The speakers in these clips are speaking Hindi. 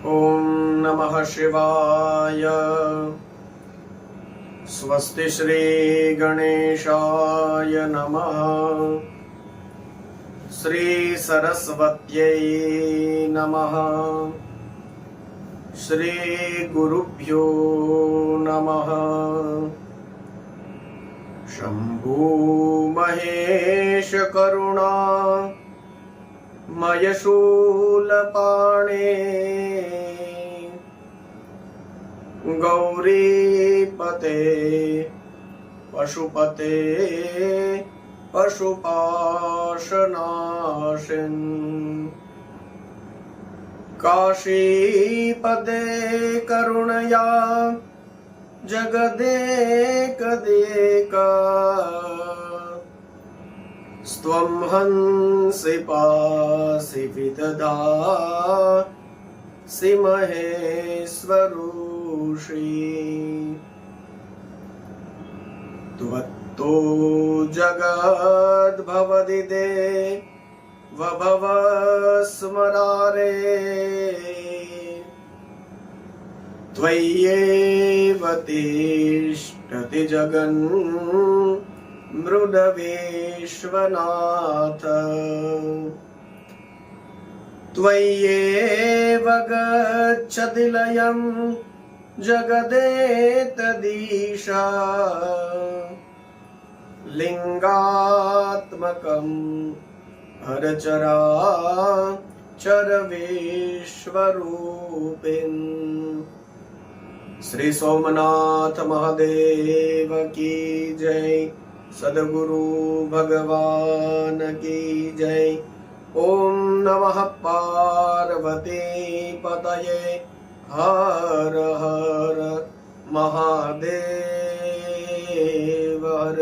ओम नमः शिवाय। स्वस्ति श्री गणेशाय नमः। श्री सरस्वत्यै नमः। श्री गुरुभ्यो नमः। शंभो महेश करुणा मयशूलपाणे गौरीपते पशुपते पशुपाशनाशिन् काशीपदे करुणया जगदेकदेका स्त्वं हंसि पासि विदधासि महेश्वरूषि। त्वत्तो जगद्भवदिदे वभव स्मरारे त्वय्येव तिष्ठति जगन् मृडविश्वनाथ। त्वय्येव गच्छति लयं जगदेतदीशा लिंगात्मकं हरचराचर विश्वरूपिन्। श्री सोमनाथ महादेव की जय। सद्गुरु भगवान की जय। ओम नमः पार्वती पतये हर हर महादेव हर।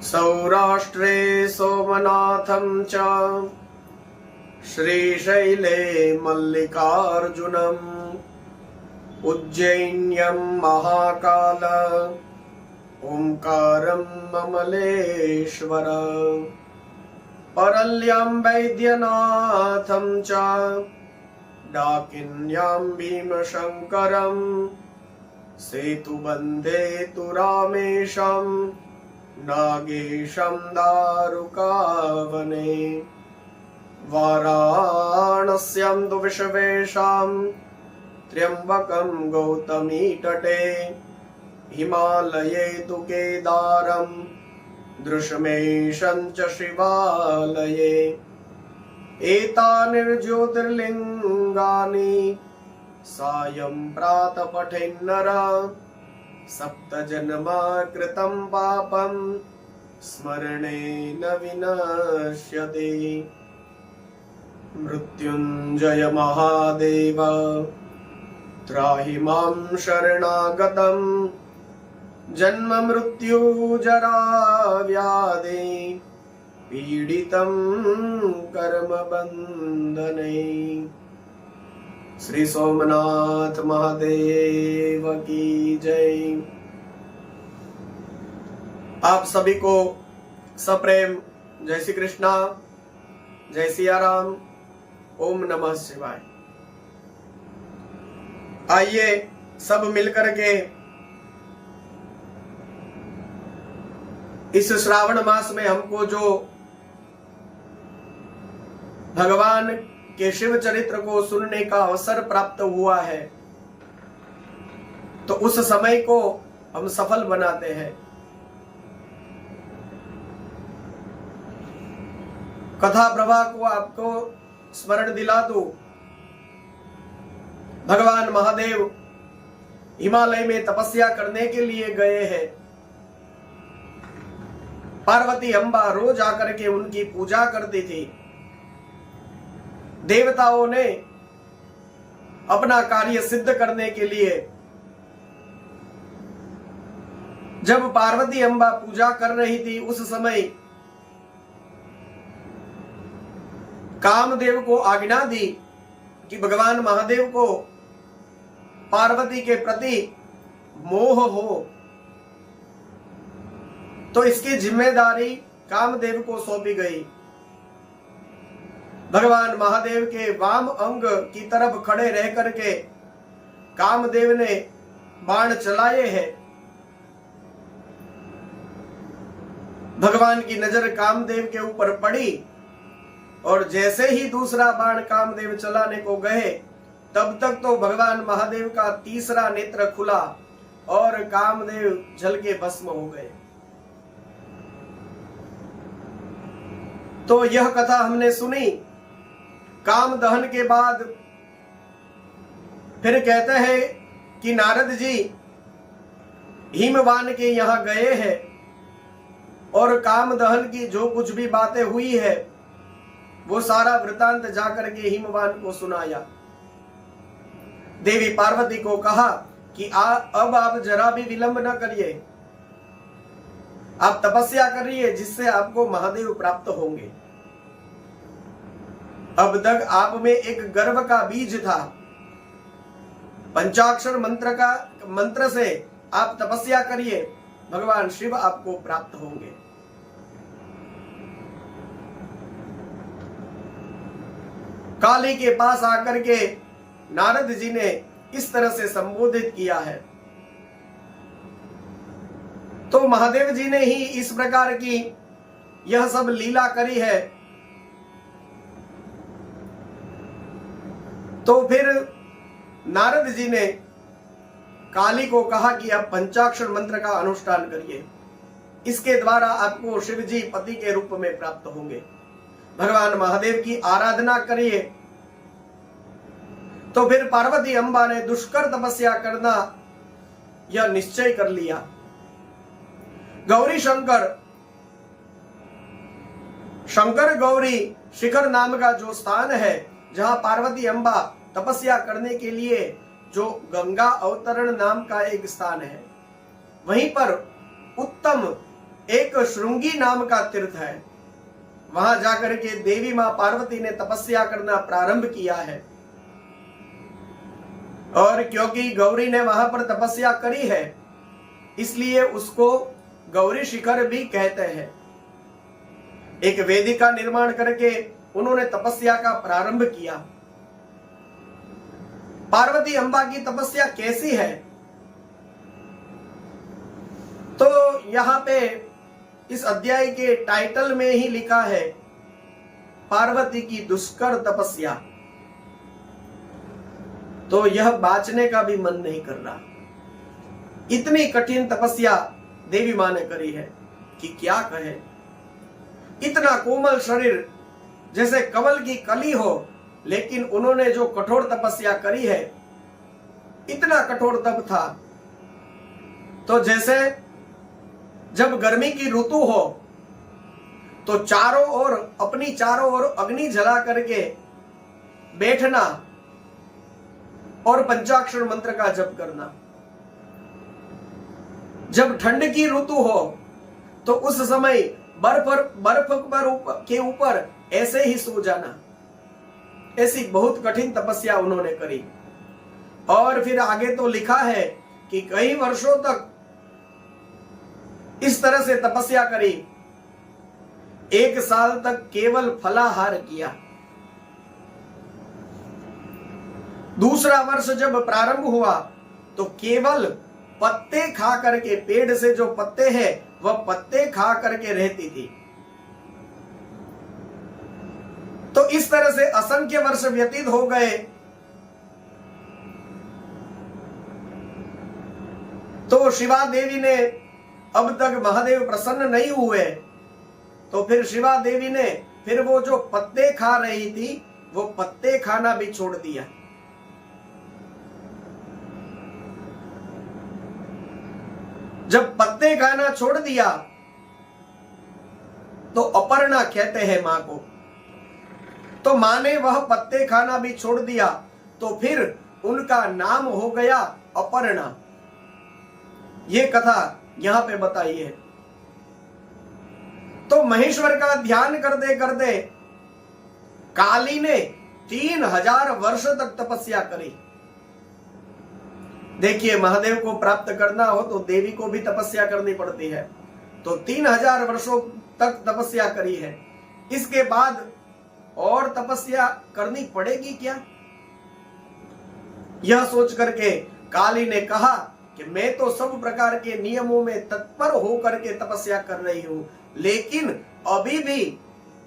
सौराष्ट्रे सोमनाथं च श्रीशैले मल्लिकार्जुनम् उज्जैन्यं महाकाल ओंकारं ममलेश्वर परल्यां वैद्यनाथं च डाकिन्यां भीमशंकरं सेतुबन्धे तु रामेशं नागेशं दारुकावने वाराणस्यां तु विश्वेशां त्र्यंबकं गौतमी तटे हिमालये तु केदारं दृशमेशं च शिवालये। एतानि ज्योतिर्लिङ्गानि सायं प्रातः पठेन्नर सप्तजन्मा कृतं पापं स्मरणेन विनश्यति। मृत्युञ्जय महादेव त्राहि मां शरणागतं जन्म मृत्यु जरा व्याधि पीडितं कर्म बंधने। श्री सोमनाथ महादेव की जय। आप सभी को सप्रेम जय श्री कृष्णा, जय सिया राम, ओम नमः शिवाय। आइए सब मिलकर के इस श्रावण मास में हमको जो भगवान के शिव चरित्र को सुनने का अवसर प्राप्त हुआ है, तो उस समय को हम सफल बनाते हैं। कथा प्रवाह को आपको स्मरण दिला दूं। भगवान महादेव हिमालय में तपस्या करने के लिए गए हैं। पार्वती अम्बा रोज आकर के उनकी पूजा करती थी। देवताओं ने अपना कार्य सिद्ध करने के लिए जब पार्वती अम्बा पूजा कर रही थी, उस समय कामदेव को आज्ञा दी कि भगवान महादेव को पार्वती के प्रति मोह हो, तो इसकी जिम्मेदारी कामदेव को सौंपी गई। भगवान महादेव के वाम अंग की तरफ खड़े रह करके कामदेव ने बाण चलाए हैं। भगवान की नजर कामदेव के ऊपर पड़ी और जैसे ही दूसरा बाण कामदेव चलाने को गए तब तक तो भगवान महादेव का तीसरा नेत्र खुला और कामदेव जल के भस्म हो गए। तो यह कथा हमने सुनी। काम दहन के बाद फिर कहते हैं कि नारद जी हिमवान के यहां गए हैं और काम दहन की जो कुछ भी बातें हुई है वो सारा वृतांत जाकर के हिमवान को सुनाया। देवी पार्वती को कहा कि अब आप जरा भी विलंब न करिए, आप तपस्या करिए जिससे आपको महादेव प्राप्त होंगे। अब तक आप में एक गर्व का बीज था, पंचाक्षर मंत्र से आप तपस्या करिए, भगवान शिव आपको प्राप्त होंगे। काली के पास आकर के नारद जी ने इस तरह से संबोधित किया है। तो महादेव जी ने ही इस प्रकार की यह सब लीला करी है। तो फिर नारद जी ने काली को कहा कि आप पंचाक्षर मंत्र का अनुष्ठान करिए, इसके द्वारा आपको शिव जी पति के रूप में प्राप्त होंगे। भगवान महादेव की आराधना करिए। तो फिर पार्वती अम्बा ने दुष्कर तपस्या करना यह निश्चय कर लिया। गौरी शंकर गौरी शिखर नाम का जो स्थान है जहां पार्वती अम्बा तपस्या करने के लिए, जो गंगा अवतरण नाम का एक स्थान है, वहीं पर उत्तम एक श्रृंगी नाम का तीर्थ है। वहां जाकर के देवी मां पार्वती ने तपस्या करना प्रारंभ किया है। और क्योंकि गौरी ने वहां पर तपस्या करी है इसलिए उसको गौरी शिखर भी कहते हैं। एक वेदिका निर्माण करके उन्होंने तपस्या का प्रारंभ किया। पार्वती अम्बा की तपस्या कैसी है? तो यहां पे इस अध्याय के टाइटल में ही लिखा है पार्वती की दुष्कर तपस्या। तो यह बाँचने का भी मन नहीं कर रहा। इतनी कठिन तपस्या देवी मां ने करी है कि क्या कहे। इतना कोमल शरीर जैसे कमल की कली हो, लेकिन उन्होंने जो कठोर तपस्या करी है, इतना कठोर तप था। तो जैसे जब गर्मी की ऋतु हो तो चारों ओर अपनी चारों ओर अग्नि जला करके बैठना और पंचाक्षर मंत्र का जप करना। जब ठंड की ऋतु हो तो उस समय बर्फ के ऊपर ऐसे ही सो जाना। ऐसी बहुत कठिन तपस्या उन्होंने करी। और फिर आगे तो लिखा है कि कई वर्षों तक इस तरह से तपस्या करी। 1 साल तक केवल फलाहार किया। दूसरा वर्ष जब प्रारंभ हुआ तो केवल पत्ते खा करके, पेड़ से जो पत्ते हैं वह पत्ते खा करके रहती थी। तो इस तरह से असंख्य वर्ष व्यतीत हो गए। तो शिवा देवी ने, अब तक महादेव प्रसन्न नहीं हुए, तो फिर शिवा देवी ने फिर वो जो पत्ते खा रही थी वो पत्ते खाना भी छोड़ दिया। जब पत्ते खाना छोड़ दिया तो अपर्णा कहते हैं मां को। तो मां ने वह पत्ते खाना भी छोड़ दिया, तो फिर उनका नाम हो गया अपर्णा। ये कथा यहां पे बताई है। तो महेश्वर का ध्यान करते करते काली ने 3000 वर्ष तक तपस्या करी। देखिए, महादेव को प्राप्त करना हो तो देवी को भी तपस्या करनी पड़ती है। तो 3000 वर्षों तक तपस्या करी है। इसके बाद और तपस्या करनी पड़ेगी क्या? यह सोच करके काली ने कहा कि मैं तो सब प्रकार के नियमों में तत्पर होकर के तपस्या कर रही हूं, लेकिन अभी भी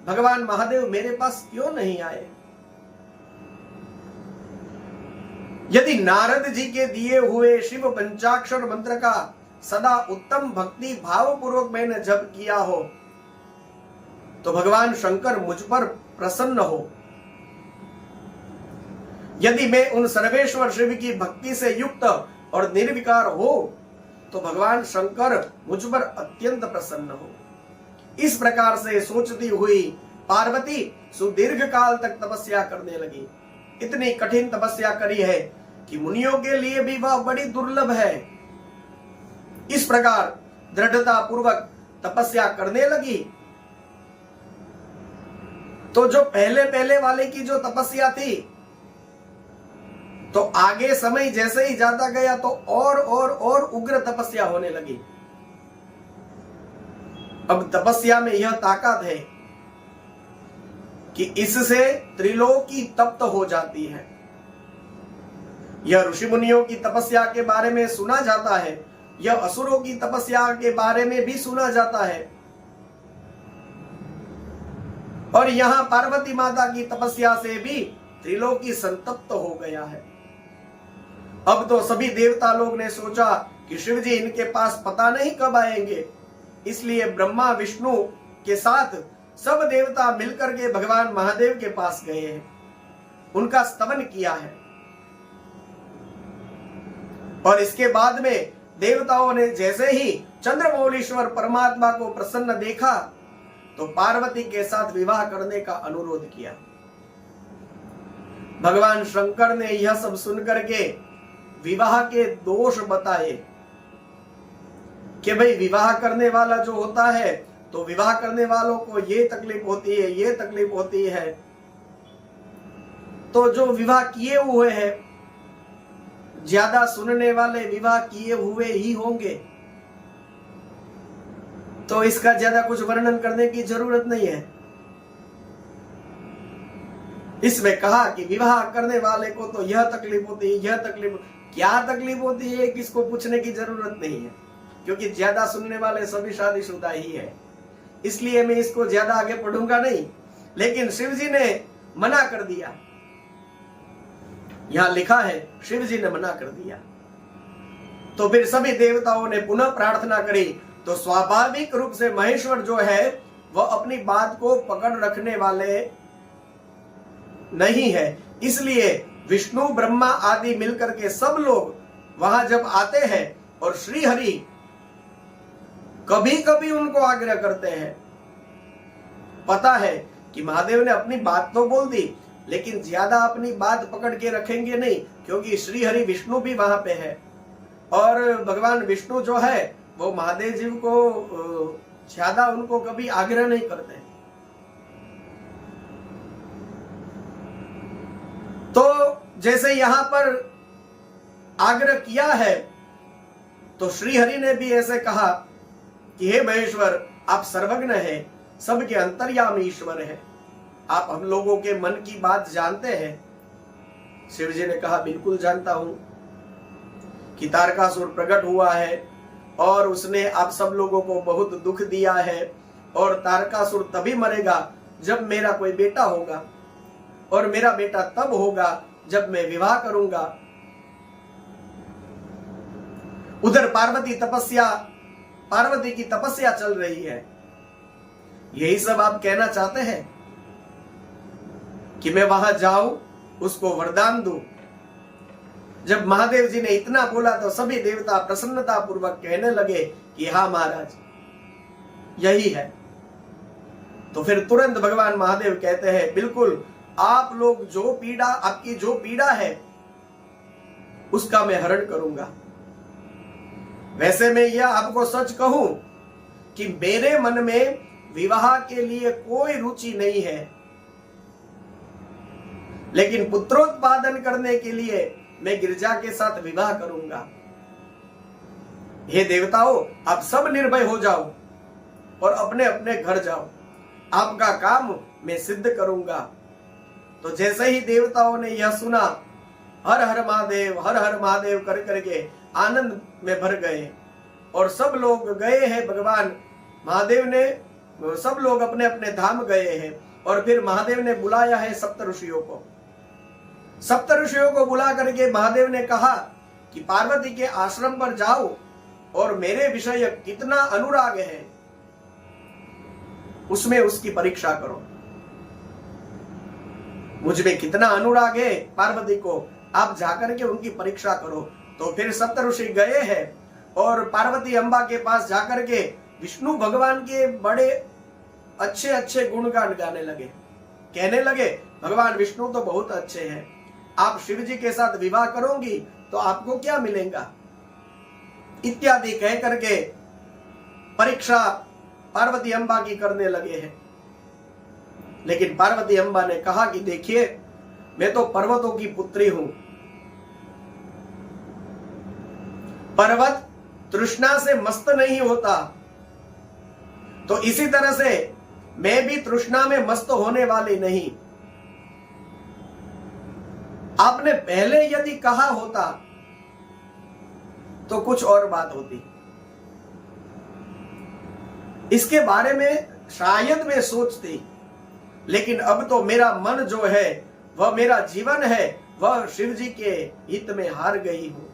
भगवान महादेव मेरे पास क्यों नहीं आए? यदि नारद जी के दिए हुए शिव पंचाक्षर मंत्र का सदा उत्तम भक्ति भाव पूर्वक मैंने जप किया हो तो भगवान शंकर मुझ पर प्रसन्न हो। यदि मैं उन सर्वेश्वर शिव की भक्ति से युक्त और निर्विकार हो तो भगवान शंकर मुझ पर अत्यंत प्रसन्न हो। इस प्रकार से सोचती हुई पार्वती सुदीर्घ काल तक तपस्या करने लगी। इतनी कठिन तपस्या करी है कि मुनियों के लिए भी वह बड़ी दुर्लभ है। इस प्रकार दृढ़ता पूर्वक तपस्या करने लगी तो जो पहले पहले वाले की जो तपस्या थी, तो आगे समय जैसे ही जाता गया तो और उग्र तपस्या होने लगी। अब तपस्या में यह ताकत है कि इससे त्रिलोकी तप्त हो जाती है। यह ऋषि मुनियों की तपस्या के बारे में सुना जाता है, यह असुरों की तपस्या के बारे में भी सुना जाता है, और यहां पार्वती माता की तपस्या से भी त्रिलोकी संतप्त हो गया है। अब तो सभी देवता लोग ने सोचा कि शिव जी इनके पास पता नहीं कब आएंगे, इसलिए ब्रह्मा विष्णु के साथ सब देवता मिलकर के भगवान महादेव के पास गए हैं, उनका स्तवन किया है। और इसके बाद में देवताओं ने जैसे ही चंद्रमौलीश्वर परमात्मा को प्रसन्न देखा तो पार्वती के साथ विवाह करने का अनुरोध किया। भगवान शंकर ने यह सब सुनकर के विवाह के दोष बताए कि भाई विवाह करने वाला जो होता है तो विवाह करने वालों को ये तकलीफ होती है, ये तकलीफ होती है, तो जो विवाह किए हुए हैं ज्यादा सुनने वाले विवाह किए हुए ही होंगे, तो इसका ज्यादा कुछ वर्णन करने की जरूरत नहीं है। इसमें कहा कि विवाह करने वाले को तो यह तकलीफ होती है, यह तकलीफ, क्या तकलीफ होती है किसको पूछने की जरूरत नहीं है, क्योंकि ज्यादा सुनने वाले सभी शादीशुदा ही है। इसलिए मैं इसको ज्यादा आगे पढ़ूंगा नहीं, लेकिन शिव जी ने मना कर दिया। यहां लिखा है शिव जी ने मना कर दिया। तो फिर सभी देवताओं ने पुनः प्रार्थना करी, तो स्वाभाविक रूप से महेश्वर जो है वह अपनी बात को पकड़ रखने वाले नहीं है, इसलिए विष्णु ब्रह्मा आदि मिलकर के सब लोग वहां जब आते हैं और श्री हरि कभी कभी उनको आग्रह करते हैं। पता है कि महादेव ने अपनी बात तो बोल दी, लेकिन ज्यादा अपनी बात पकड़ के रखेंगे नहीं, क्योंकि श्री हरि विष्णु भी वहां पे है और भगवान विष्णु जो है वो महादेव जी को ज्यादा उनको कभी आग्रह नहीं करते। तो जैसे यहां पर आग्रह किया है तो श्री हरि ने भी ऐसे कहा कि हे महेश्वर, आप सर्वज्ञ हैं, सबके अंतर्यामी ईश्वर है, आप हम लोगों के मन की बात जानते हैं। शिव जी ने कहा बिल्कुल जानता हूं कि तारकासुर प्रकट हुआ है और उसने आप सब लोगों को बहुत दुख दिया है, और तारकासुर तभी मरेगा जब मेरा कोई बेटा होगा, और मेरा बेटा तब होगा जब मैं विवाह करूंगा। उधर पार्वती की तपस्या चल रही है। यही सब आप कहना चाहते हैं कि मैं वहां जाऊं, उसको वरदान दूं? जब महादेव जी ने इतना बोला तो सभी देवता प्रसन्नता पूर्वक कहने लगे कि हाँ महाराज, यही है। तो फिर तुरंत भगवान महादेव कहते हैं बिल्कुल, आप लोग आपकी जो पीड़ा है उसका मैं हरण करूंगा। वैसे मैं यह आपको सच कहूं कि मेरे मन में विवाह के लिए कोई रुचि नहीं है, लेकिन पुत्रोत्पादन करने के लिए मैं गिरजा के साथ विवाह करूंगा। हे देवताओं, आप सब निर्भय हो जाओ और अपने अपने घर जाओ, आपका काम मैं सिद्ध करूंगा। तो जैसे ही देवताओं ने यह सुना, हर हर महादेव कर करके आनंद में भर गए। और सब लोग गए हैं भगवान महादेव ने, सब लोग अपने अपने धाम गए हैं। और फिर महादेव ने बुलाया है सप्त ऋषियों को। सप्त ऋषियों को बुला करके महादेव ने कहा कि पार्वती के आश्रम पर जाओ और मेरे विषय कितना अनुराग है उसमें उसकी परीक्षा करो। मुझ में कितना अनुराग है पार्वती को, आप जाकर के उनकी परीक्षा करो। तो फिर सप्त ऋषि गए हैं और पार्वती अम्बा के पास जाकर के विष्णु भगवान के बड़े अच्छे अच्छे गुणगान गाने लगे। कहने लगे भगवान विष्णु तो बहुत अच्छे हैं, आप शिव जी के साथ विवाह करोगी तो आपको क्या मिलेगा, इत्यादि कह करके परीक्षा पार्वती अम्बा की करने लगे हैं। लेकिन पार्वती अम्बा ने कहा कि देखिए, मैं तो पर्वतों की पुत्री हूं। पर्वत तृष्णा से मस्त नहीं होता, तो इसी तरह से मैं भी तृष्णा में मस्त होने वाली नहीं। आपने पहले यदि कहा होता तो कुछ और बात होती, इसके बारे में शायद मैं सोचती। लेकिन अब तो मेरा मन जो है, वह मेरा जीवन है, वह शिव जी के हित में हार गई हूं।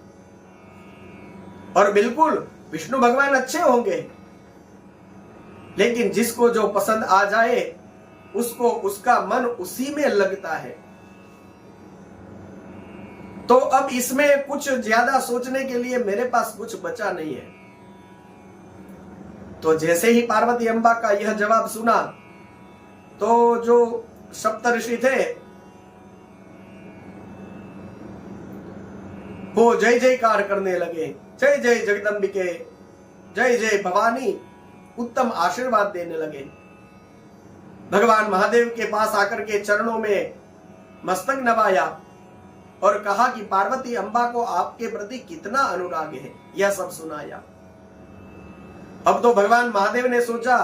और बिल्कुल विष्णु भगवान अच्छे होंगे, लेकिन जिसको जो पसंद आ जाए उसको उसका मन उसी में लगता है। तो अब इसमें कुछ ज्यादा सोचने के लिए मेरे पास कुछ बचा नहीं है। तो जैसे ही पार्वती अम्बा का यह जवाब सुना, तो जो सप्त ऋषि थे वो जय जयकार करने लगे, जय जय जगदम्बिके, जय जय भवानी, उत्तम आशीर्वाद देने लगे। भगवान महादेव के पास आकर के चरणों में मस्तक नवाया और कहा कि पार्वती अम्बा को आपके प्रति कितना अनुराग है, यह सब सुनाया। अब तो भगवान महादेव ने सोचा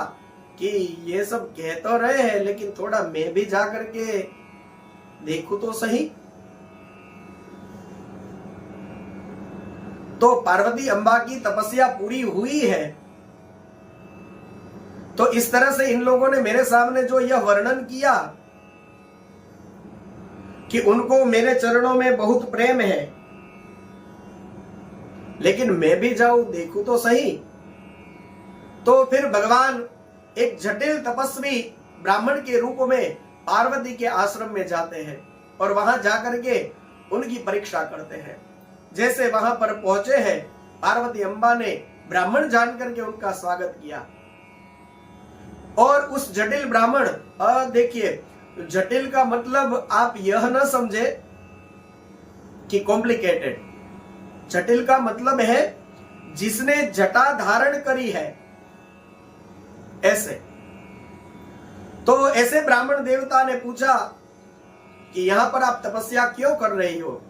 कि ये सब कह तो रहे हैं, लेकिन थोड़ा मैं भी जाकर के देखूं तो सही। तो पार्वती अम्बा की तपस्या पूरी हुई है। तो इस तरह से इन लोगों ने मेरे सामने जो यह वर्णन किया कि उनको मेरे चरणों में बहुत प्रेम है, लेकिन मैं भी जाऊं देखूं तो सही। तो फिर भगवान एक जटिल तपस्वी ब्राह्मण के रूप में पार्वती के आश्रम में जाते हैं और वहां जाकर के उनकी परीक्षा करते हैं। जैसे वहां पर पहुंचे हैं, पार्वती अम्बा ने ब्राह्मण जान करके उनका स्वागत किया। और उस जटिल ब्राह्मण, देखिए जटिल का मतलब आप यह ना समझे कि कॉम्प्लिकेटेड। जटिल का मतलब है जिसने जटा धारण करी है, ऐसे। तो ऐसे ब्राह्मण देवता ने पूछा कि यहां पर आप तपस्या क्यों कर रही हो?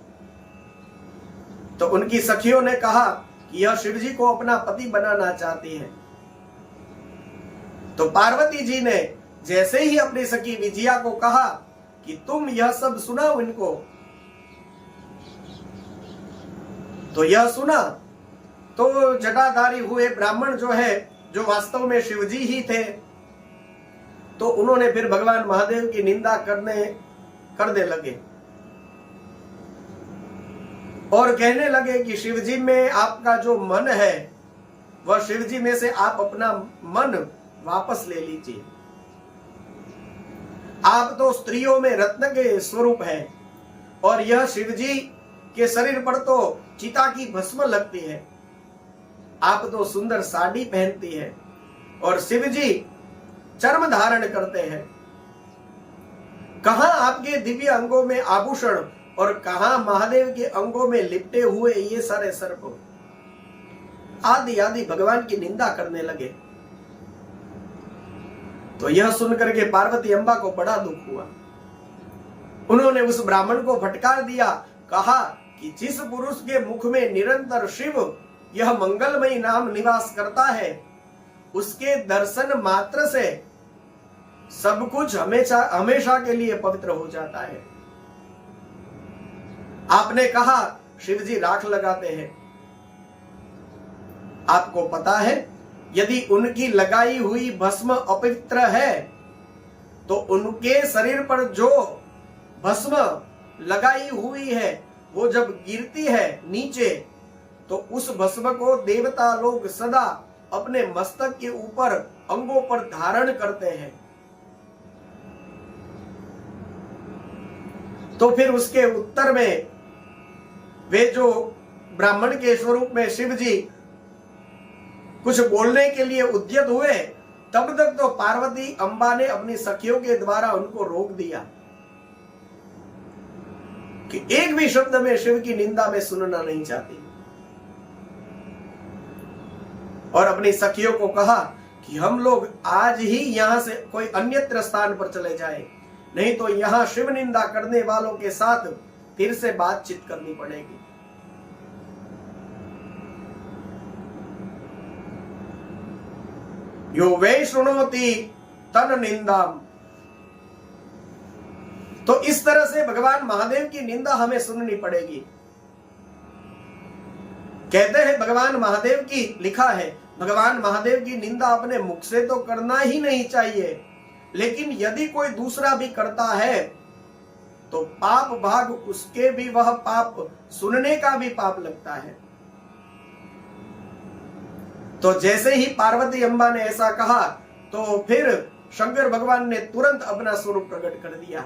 तो उनकी सखियों ने कहा कि यह शिव जी को अपना पति बनाना चाहती है। तो पार्वती जी ने जैसे ही अपनी सखी विजया को कहा कि तुम यह सब सुनाओ इनको, तो यह सुना। तो जटाधारी हुए ब्राह्मण जो है, जो वास्तव में शिवजी ही थे, तो उन्होंने फिर भगवान महादेव की निंदा करने लगे और कहने लगे कि शिवजी में आपका जो मन है, वह शिवजी में से आप अपना मन वापस ले लीजिए। आप तो स्त्रियों में रत्न के स्वरूप हैं और यह शिवजी के शरीर पर तो चिता की भस्म लगती है। आप तो सुंदर साड़ी पहनती है और शिवजी चर्म धारण करते हैं। कहां आपके दिव्य अंगों में आभूषण और कहां महादेव के अंगों में लिपटे हुए ये सारे सर्प, आदि आदि भगवान की निंदा करने लगे। तो यह सुनकर के पार्वती अम्बा को बड़ा दुख हुआ। उन्होंने उस ब्राह्मण को फटकार दिया, कहा कि जिस पुरुष के मुख में निरंतर शिव यह मंगलमयी नाम निवास करता है, उसके दर्शन मात्र से सब कुछ हमेशा हमेशा के लिए पवित्र हो जाता है। आपने कहा शिव जी राख लगाते हैं। आपको पता है यदि उनकी लगाई हुई भस्म अपवित्र है तो उनके शरीर पर जो भस्म लगाई हुई है वो जब गिरती है नीचे तो उस भस्म को देवता लोग सदा अपने मस्तक के ऊपर अंगों पर धारण करते हैं। तो फिर उसके उत्तर में वे जो ब्राह्मण के स्वरूप में शिव जी कुछ बोलने के लिए उद्यत हुए, तब तक तो पार्वती अंबा ने अपनी सखियों के द्वारा उनको रोक दिया कि एक भी शब्द में शिव की निंदा में सुनना नहीं चाहती, और अपनी सखियों को कहा कि हम लोग आज ही यहां से कोई अन्यत्र स्थान पर चले जाएं, नहीं तो यहां शिव निंदा करने वालों के साथ फिर से बातचीत करनी पड़ेगी। यो वै शुणोति तन निंदाम। तो इस तरह से भगवान महादेव की निंदा हमें सुननी पड़ेगी। कहते हैं भगवान महादेव की, लिखा है भगवान महादेव की निंदा अपने मुख से तो करना ही नहीं चाहिए, लेकिन यदि कोई दूसरा भी करता है तो पाप भाग उसके भी, वह पाप सुनने का भी पाप लगता है। तो जैसे ही पार्वती अम्बा ने ऐसा कहा तो फिर शंकर भगवान ने तुरंत अपना स्वरूप प्रकट कर दिया।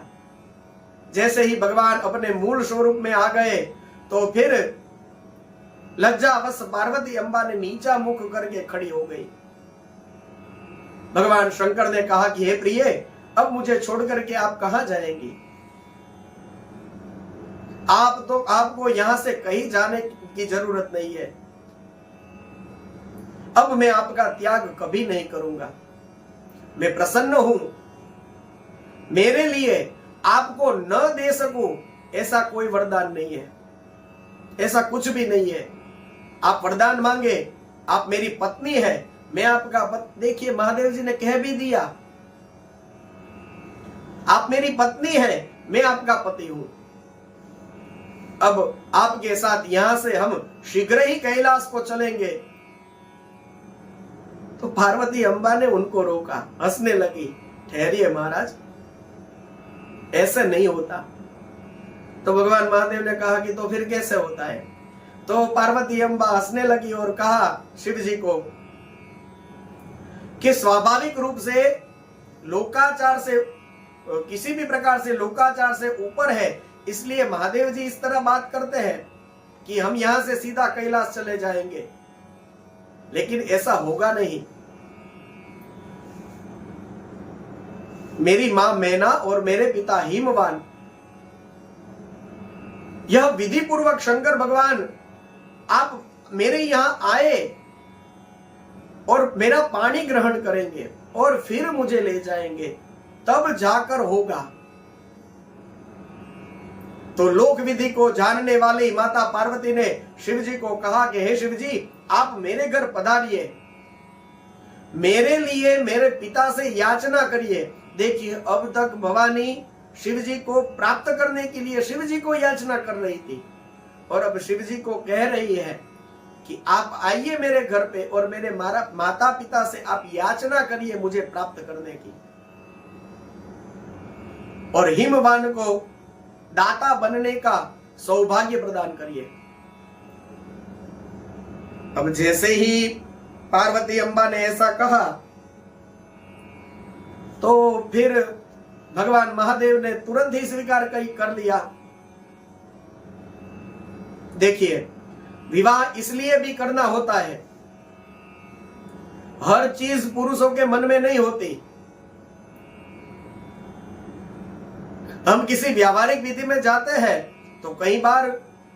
जैसे ही भगवान अपने मूल स्वरूप में आ गए तो फिर लज्जावश पार्वती अम्बा ने नीचा मुख करके खड़ी हो गई। भगवान शंकर ने कहा कि हे प्रिय, अब मुझे छोड़ करके आप कहां जाएंगी? आपको यहां से कहीं जाने की जरूरत नहीं है। अब मैं आपका त्याग कभी नहीं करूंगा। मैं प्रसन्न हूं। मेरे लिए आपको न दे सकूं ऐसा कोई वरदान नहीं है, ऐसा कुछ भी नहीं है। आप वरदान मांगे, आप मेरी पत्नी है, मैं आपका देखिए महादेव जी ने कह भी दिया, आप मेरी पत्नी है, मैं आपका पति हूं। अब आपके साथ यहां से हम शीघ्र ही कैलाश को चलेंगे। तो पार्वती अम्बा ने उनको रोका, हंसने लगी। ठहरिए महाराज, ऐसे नहीं होता। तो भगवान महादेव ने कहा कि तो फिर कैसे होता है? तो पार्वती अम्बा हंसने लगी और कहा शिव जी को कि स्वाभाविक रूप से लोकाचार से, किसी भी प्रकार से लोकाचार से ऊपर है, इसलिए महादेव जी इस तरह बात करते हैं कि हम यहां से सीधा कैलाश चले जाएंगे, लेकिन ऐसा होगा नहीं। मेरी मां मैना और मेरे पिता हिमवान, यह विधि पूर्वक शंकर भगवान आप मेरे यहां आए और मेरा पानी ग्रहण करेंगे और फिर मुझे ले जाएंगे, तब जाकर होगा। तो लोक विधि को जानने वाली माता पार्वती ने शिव जी को कहा कि हे शिव जी, आप मेरे घर पधारिए, मेरे लिए मेरे पिता से याचना करिए। देखिए, अब तक भवानी शिव जी को प्राप्त करने के लिए शिव जी को याचना कर रही थी, और अब शिव जी को कह रही है कि आप आइए मेरे घर पे और मेरे माता पिता से आप याचना करिए मुझे प्राप्त करने की, और हिमवान को दाता बनने का सौभाग्य प्रदान करिए। अब जैसे ही पार्वती अम्बा ने ऐसा कहा तो फिर भगवान महादेव ने तुरंत ही स्वीकार कर लिया। देखिए, विवाह इसलिए भी करना होता है, हर चीज पुरुषों के मन में नहीं होती। हम किसी व्यावहारिक विधि में जाते हैं तो कई बार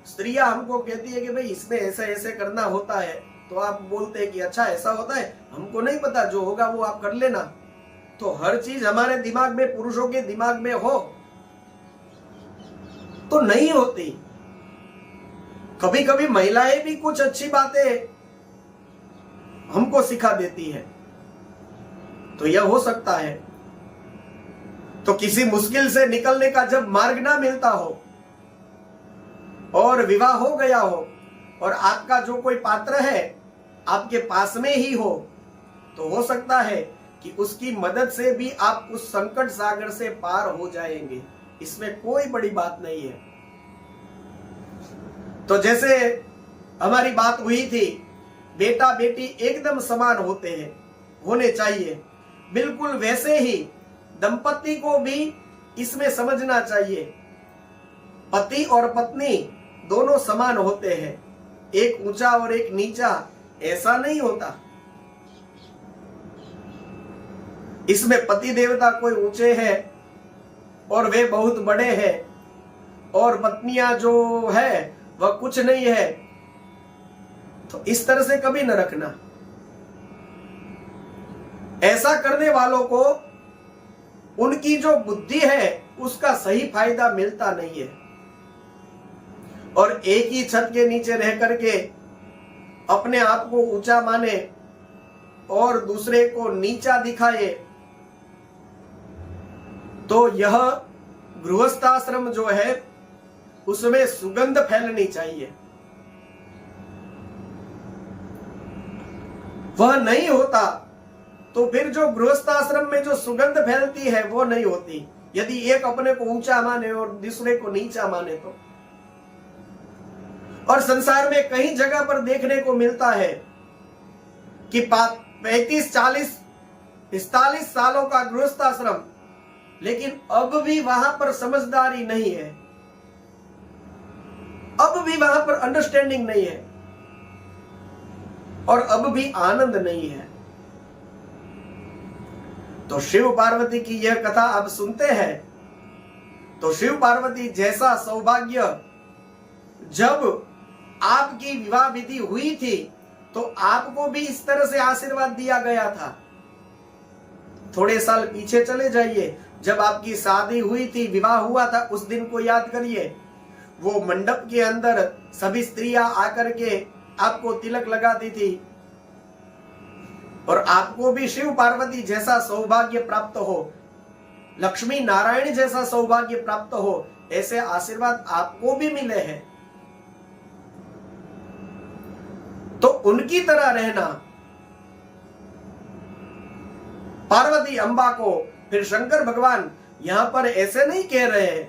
स्त्रियां हमको कहती है कि भाई इसमें ऐसे ऐसे करना होता है, तो आप बोलते हैं कि अच्छा ऐसा होता है, हमको नहीं पता, जो होगा वो आप कर लेना। तो हर चीज हमारे दिमाग में, पुरुषों के दिमाग में हो तो नहीं होती। कभी कभी महिलाएं भी कुछ अच्छी बातें हमको सिखा देती है, तो यह हो सकता है। तो किसी मुश्किल से निकलने का जब मार्ग ना मिलता हो और विवाह हो गया हो और आपका जो कोई पात्र है आपके पास में ही हो, तो हो सकता है कि उसकी मदद से भी आप उस संकट सागर से पार हो जाएंगे। इसमें कोई बड़ी बात नहीं है। तो जैसे हमारी बात हुई थी, बेटा बेटी एकदम समान होते हैं, होने चाहिए, बिल्कुल वैसे ही दंपति को भी इसमें समझना चाहिए। पति और पत्नी दोनों समान होते हैं, एक ऊंचा और एक नीचा ऐसा नहीं होता। इसमें पति देवता कोई ऊंचे हैं और वे बहुत बड़े हैं, और पत्नियां जो है वह कुछ नहीं है, तो इस तरह से कभी न रखना। ऐसा करने वालों को उनकी जो बुद्धि है उसका सही फायदा मिलता नहीं है, और एक ही छत के नीचे रह करके अपने आप को ऊंचा माने और दूसरे को नीचा दिखाए, तो यह गृहस्थाश्रम जो है उसमें सुगंध फैलनी चाहिए। वह नहीं होता तो फिर जो गृहस्थाश्रम में जो सुगंध फैलती है वो नहीं होती, यदि एक अपने को ऊंचा माने और दूसरे को नीचा माने तो। और संसार में कई जगह पर देखने को मिलता है कि 35, 40, 45 सालों का गृहस्थाश्रम, लेकिन अब भी वहां पर समझदारी नहीं है, अब भी वहां पर अंडरस्टैंडिंग नहीं है, और अब भी आनंद नहीं है। तो शिव पार्वती की यह कथा आप सुनते हैं तो शिव पार्वती जैसा सौभाग्य जब आपकी विवाह विधि हुई थी तो आपको भी इस तरह से आशीर्वाद दिया गया था। थोड़े साल पीछे चले जाइए, जब आपकी शादी हुई थी, विवाह हुआ था, उस दिन को याद करिए। वो मंडप के अंदर सभी स्त्रियां आकर के आपको तिलक लगाती थी, और आपको भी शिव पार्वती जैसा सौभाग्य प्राप्त हो, लक्ष्मी नारायण जैसा सौभाग्य प्राप्त हो, ऐसे आशीर्वाद आपको भी मिले हैं। तो उनकी तरह रहना। पार्वती अंबा को फिर शंकर भगवान यहां पर ऐसे नहीं कह रहे हैं,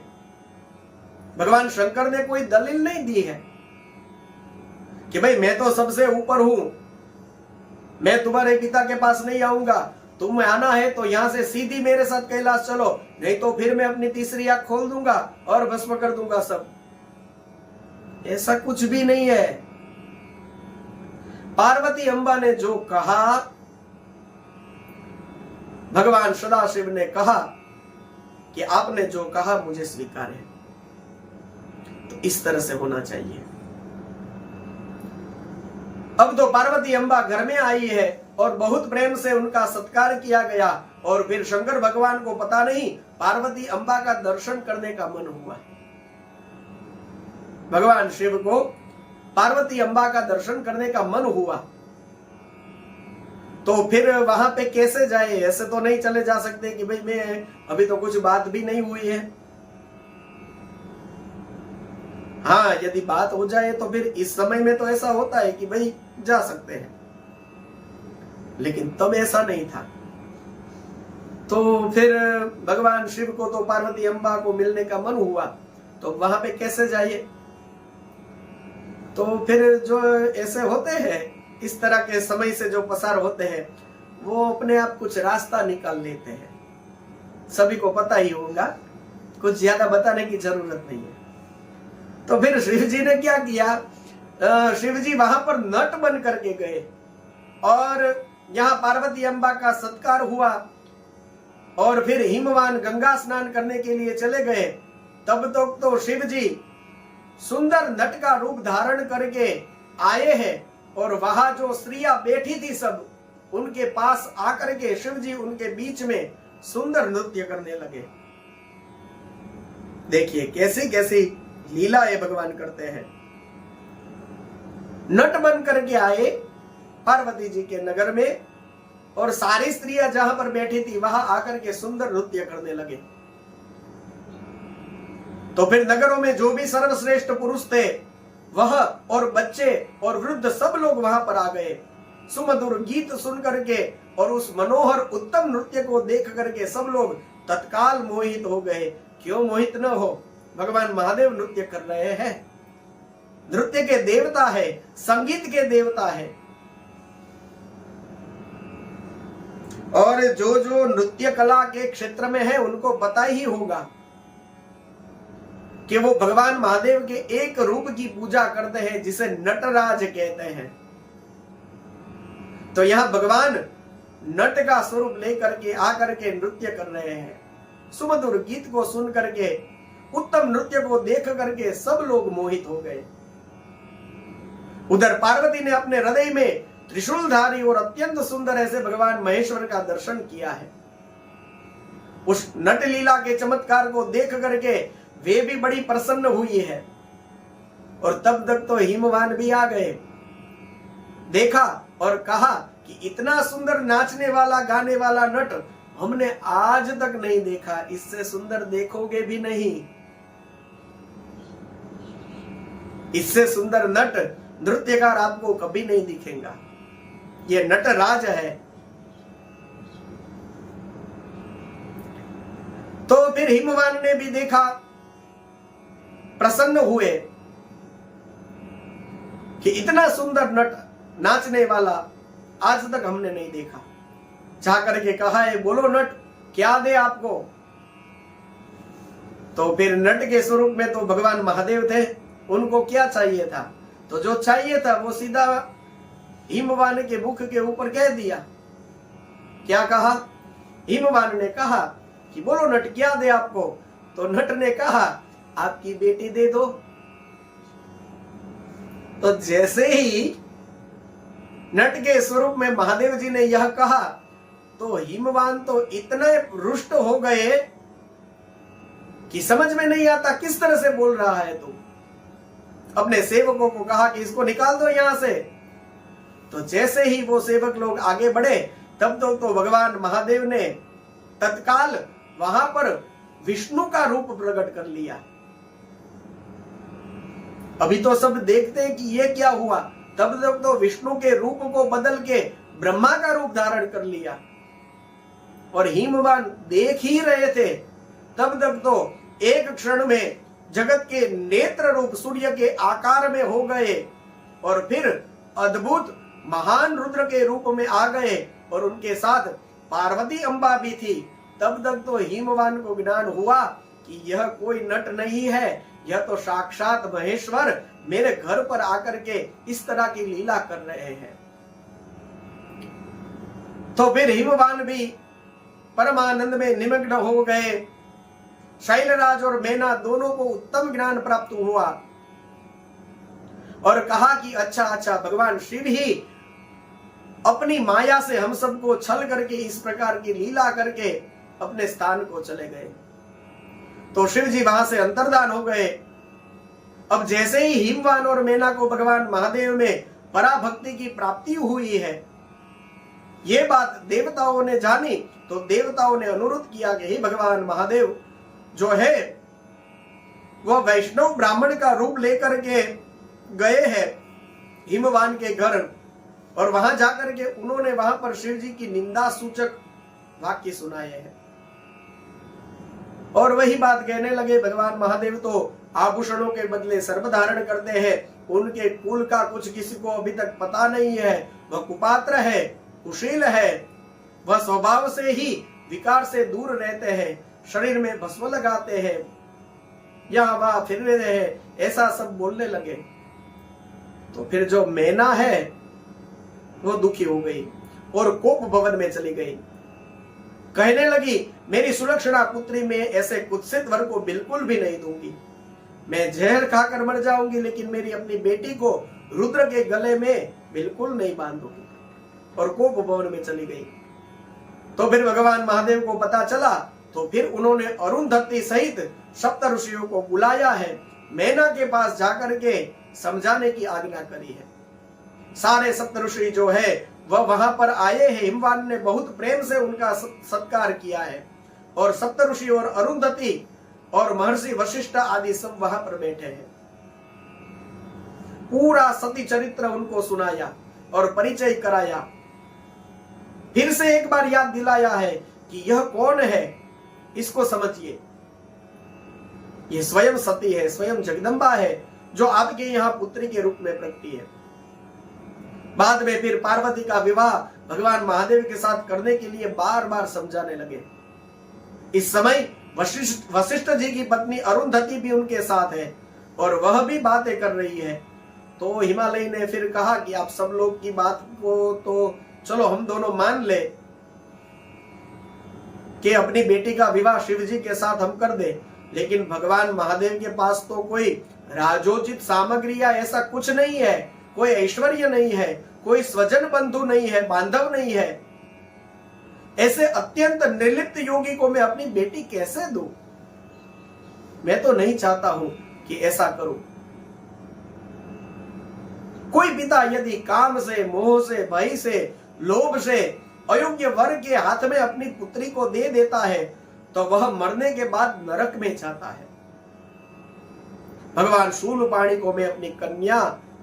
भगवान शंकर ने कोई दलील नहीं दी है कि भाई मैं तो सबसे ऊपर हूं, मैं तुम्हारे पिता के पास नहीं आऊंगा, तुम आना है तो यहां से सीधी मेरे साथ कैलाश चलो, नहीं तो फिर मैं अपनी तीसरी आंख खोल दूंगा और भस्म कर दूंगा सब। ऐसा कुछ भी नहीं है। पार्वती अंबा ने जो कहा, भगवान सदाशिव ने कहा कि आपने जो कहा मुझे स्वीकार है, तो इस तरह से होना चाहिए। अब तो पार्वती अंबा घर में आई है और बहुत प्रेम से उनका सत्कार किया गया, और फिर शंकर भगवान को पता नहीं पार्वती अंबा का दर्शन करने का मन हुआ। भगवान शिव को पार्वती अंबा का दर्शन करने का मन हुआ, तो फिर वहां पे कैसे जाए? ऐसे तो नहीं चले जा सकते कि भाई मैं अभी तो कुछ बात भी नहीं हुई है। हाँ, यदि बात हो जाए तो फिर इस समय में तो ऐसा होता है कि भाई जा सकते हैं, लेकिन तब ऐसा नहीं था। तो फिर भगवान शिव को तो पार्वती अंबा को मिलने का मन हुआ, तो वहां पे कैसे जाइए? तो फिर जो ऐसे होते हैं, इस तरह के समय से जो पसार होते हैं, वो अपने आप कुछ रास्ता निकाल लेते हैं। सभी को पता ही होगा, कुछ ज्यादा बताने की जरूरत नहीं है। तो फिर शिव जी ने क्या किया? शिव जी वहां पर नट बन करके गए और यहाँ पार्वती अंबा का सत्कार हुआ, और फिर हिमवान गंगा स्नान करने के लिए चले गए। तब तक तो शिव जी सुंदर नट का रूप धारण करके आए हैं, और वहां जो स्त्रियां बैठी थी सब, उनके पास आकर के शिव जी उनके बीच में सुंदर नृत्य करने लगे। देखिए कैसी कैसी लीलाएं भगवान करते हैं। नट बन करके आए पार्वती जी के नगर में, और सारी स्त्रियां जहां पर बैठी थी वहां आकर के सुंदर नृत्य करने लगे। तो फिर नगरों में जो भी सर्वश्रेष्ठ पुरुष थे वह और बच्चे और वृद्ध सब लोग वहां पर आ गए। सुमधुर गीत सुन करके और उस मनोहर उत्तम नृत्य को देख करके सब लोग तत्काल मोहित हो गए। क्यों मोहित न हो, भगवान महादेव नृत्य कर रहे हैं। नृत्य के देवता है, संगीत के देवता है। और जो जो नृत्य कला के क्षेत्र में है उनको पता ही होगा कि वो भगवान महादेव के एक रूप की पूजा करते हैं जिसे नटराज कहते हैं। तो यहां भगवान नट का स्वरूप लेकर के आकर के नृत्य कर रहे हैं। सुमधुर गीत को सुन करके, उत्तम नृत्य को देख करके सब लोग मोहित हो गए। उधर पार्वती ने अपने हृदय में त्रिशूलधारी और अत्यंत सुंदर ऐसे भगवान महेश्वर का दर्शन किया है। उस नट लीला के चमत्कार को देख करके वे भी बड़ी प्रसन्न हुई है। और तब तक तो हिमवान भी आ गए, देखा और कहा कि इतना सुंदर नाचने वाला गाने वाला नट हमने आज तक नहीं देखा, इससे सुंदर देखोगे भी नहीं। इससे सुंदर नट नृत्यकार आपको कभी नहीं दिखेगा। ये नटराज है। तो फिर हिमवान ने भी देखा, प्रसन्न हुए कि इतना सुंदर नट नाचने वाला आज तक हमने नहीं देखा। जाकर के कहा है, बोलो नट क्या दे आपको। तो फिर नट के स्वरूप में तो भगवान महादेव थे, उनको क्या चाहिए था? तो जो चाहिए था वो सीधा हिमवान के मुख के ऊपर कह दिया। क्या कहा? हिमवान ने कहा कि बोलो नट क्या दे आपको। तो नट ने कहा आपकी बेटी दे दो। तो जैसे ही नट के स्वरूप में महादेव जी ने यह कहा तो हिमवान तो इतने रुष्ट हो गए कि समझ में नहीं आता किस तरह से बोल रहा है तू। अपने सेवकों को कहा कि इसको निकाल दो यहां से। तो जैसे ही वो सेवक लोग आगे बढ़े तब तो भगवान महादेव ने तत्काल वहां पर विष्णु का रूप प्रकट कर लिया। अभी तो सब देखते हैं कि ये क्या हुआ, तब तक तो विष्णु के रूप को बदल के ब्रह्मा का रूप धारण कर लिया। और हिमवान देख ही रहे थे, तब तक तो एक क्षण में जगत के नेत्र रूप सूर्य के आकार में हो गए और फिर अद्भुत महान रुद्र के रूप में आ गए और उनके साथ पार्वती अम्बा भी थी। तब तक तो हिमवान को ज्ञान हुआ कि यह कोई नट नहीं है, यह तो साक्षात महेश्वर मेरे घर पर आकर के इस तरह की लीला कर रहे हैं। तो फिर हिमवान भी परमानंद में निमग्न हो गए। शैलराज और मैना दोनों को उत्तम ज्ञान प्राप्त हुआ और कहा कि अच्छा भगवान शिव ही अपनी माया से हम सबको छल करके इस प्रकार की लीला करके अपने स्थान को चले गए। तो शिव जी वहां से अंतर्धान हो गए। अब जैसे ही हिमवान और मैना को भगवान महादेव में पराभक्ति की प्राप्ति हुई है, ये बात देवताओं ने जानी तो देवताओं ने अनुरोध किया कि हे भगवान महादेव जो है वह वैष्णव ब्राह्मण का रूप लेकर के गए हैं हिमवान के घर, और वहां जाकर के उन्होंने वहां पर शिव जी की निंदा सूचक वाक्य सुनाए हैं। और वही बात कहने लगे भगवान महादेव तो आभूषणों के बदले सर्प धारण करते हैं, उनके कुल का कुछ किसी को अभी तक पता नहीं है, वह कुपात्र है, कुशील है, वह स्वभाव से ही विकार से दूर रहते हैं, शरीर में भस्म लगाते हैं, यहाँ वहां फिर रहे हैं, ऐसा सब बोलने लगे। तो फिर जो मैना है वो दुखी हो गई और कोप भवन में चली गई। कहने लगी मेरी सुलक्षणा पुत्री में ऐसे कुत्सित वर को बिल्कुल भी नहीं दूंगी, मैं जहर खाकर मर जाऊंगी लेकिन मेरी अपनी बेटी को रुद्र के गले में बिल्कुल नहीं बांधूंगी, और कोप भवन में चली गई। तो फिर भगवान महादेव को पता चला तो फिर उन्होंने अरुंधति सहित सप्त ऋषियों को बुलाया है, मैना के पास जाकर के समझाने की आज्ञा करी है। सारे सप्त ऋषि जो है वह वहां पर आए हैं। हिमवान ने बहुत प्रेम से उनका सत्कार किया है और सप्त ऋषि और अरुंधति और महर्षि वशिष्ठ आदि सब वहां पर बैठे हैं। पूरा सती चरित्र उनको सुनाया और परिचय कराया। फिर से एक बार याद दिलाया है कि यह कौन है, इसको समझिए। यह स्वयं सती है, स्वयं जगदम्बा है, जो आपके यहां पुत्री के रूप में प्रकटी है। बाद में फिर पार्वती का विवाह भगवान महादेव के साथ करने के लिए बार बार समझाने लगे। इस समय वशिष्ठ जी की पत्नी अरुंधति भी उनके साथ है और वह भी बातें कर रही है। तो हिमालय ने फिर कहा कि आप सब लोग की बात को तो चलो हम दोनों मान ले कि अपनी बेटी का विवाह शिव जी के साथ हम कर दे, लेकिन भगवान महादेव के पास तो कोई राजोचित सामग्री या ऐसा कुछ नहीं है, कोई ऐश्वर्य नहीं है, कोई स्वजन बंधु नहीं है, बांधव नहीं है। ऐसे अत्यंत निर्लिप्त योगी को मैं अपनी बेटी कैसे दूं? मैं तो नहीं चाहता हूं कि ऐसा करूं। कोई पिता यदि काम से, मोह से, भय से, लोभ से अयोग्य वर के हाथ में अपनी पुत्री को दे देता है तो वह मरने के बाद नरक में जाता है। भगवान शूलपाणी को मैं अपनी कन्या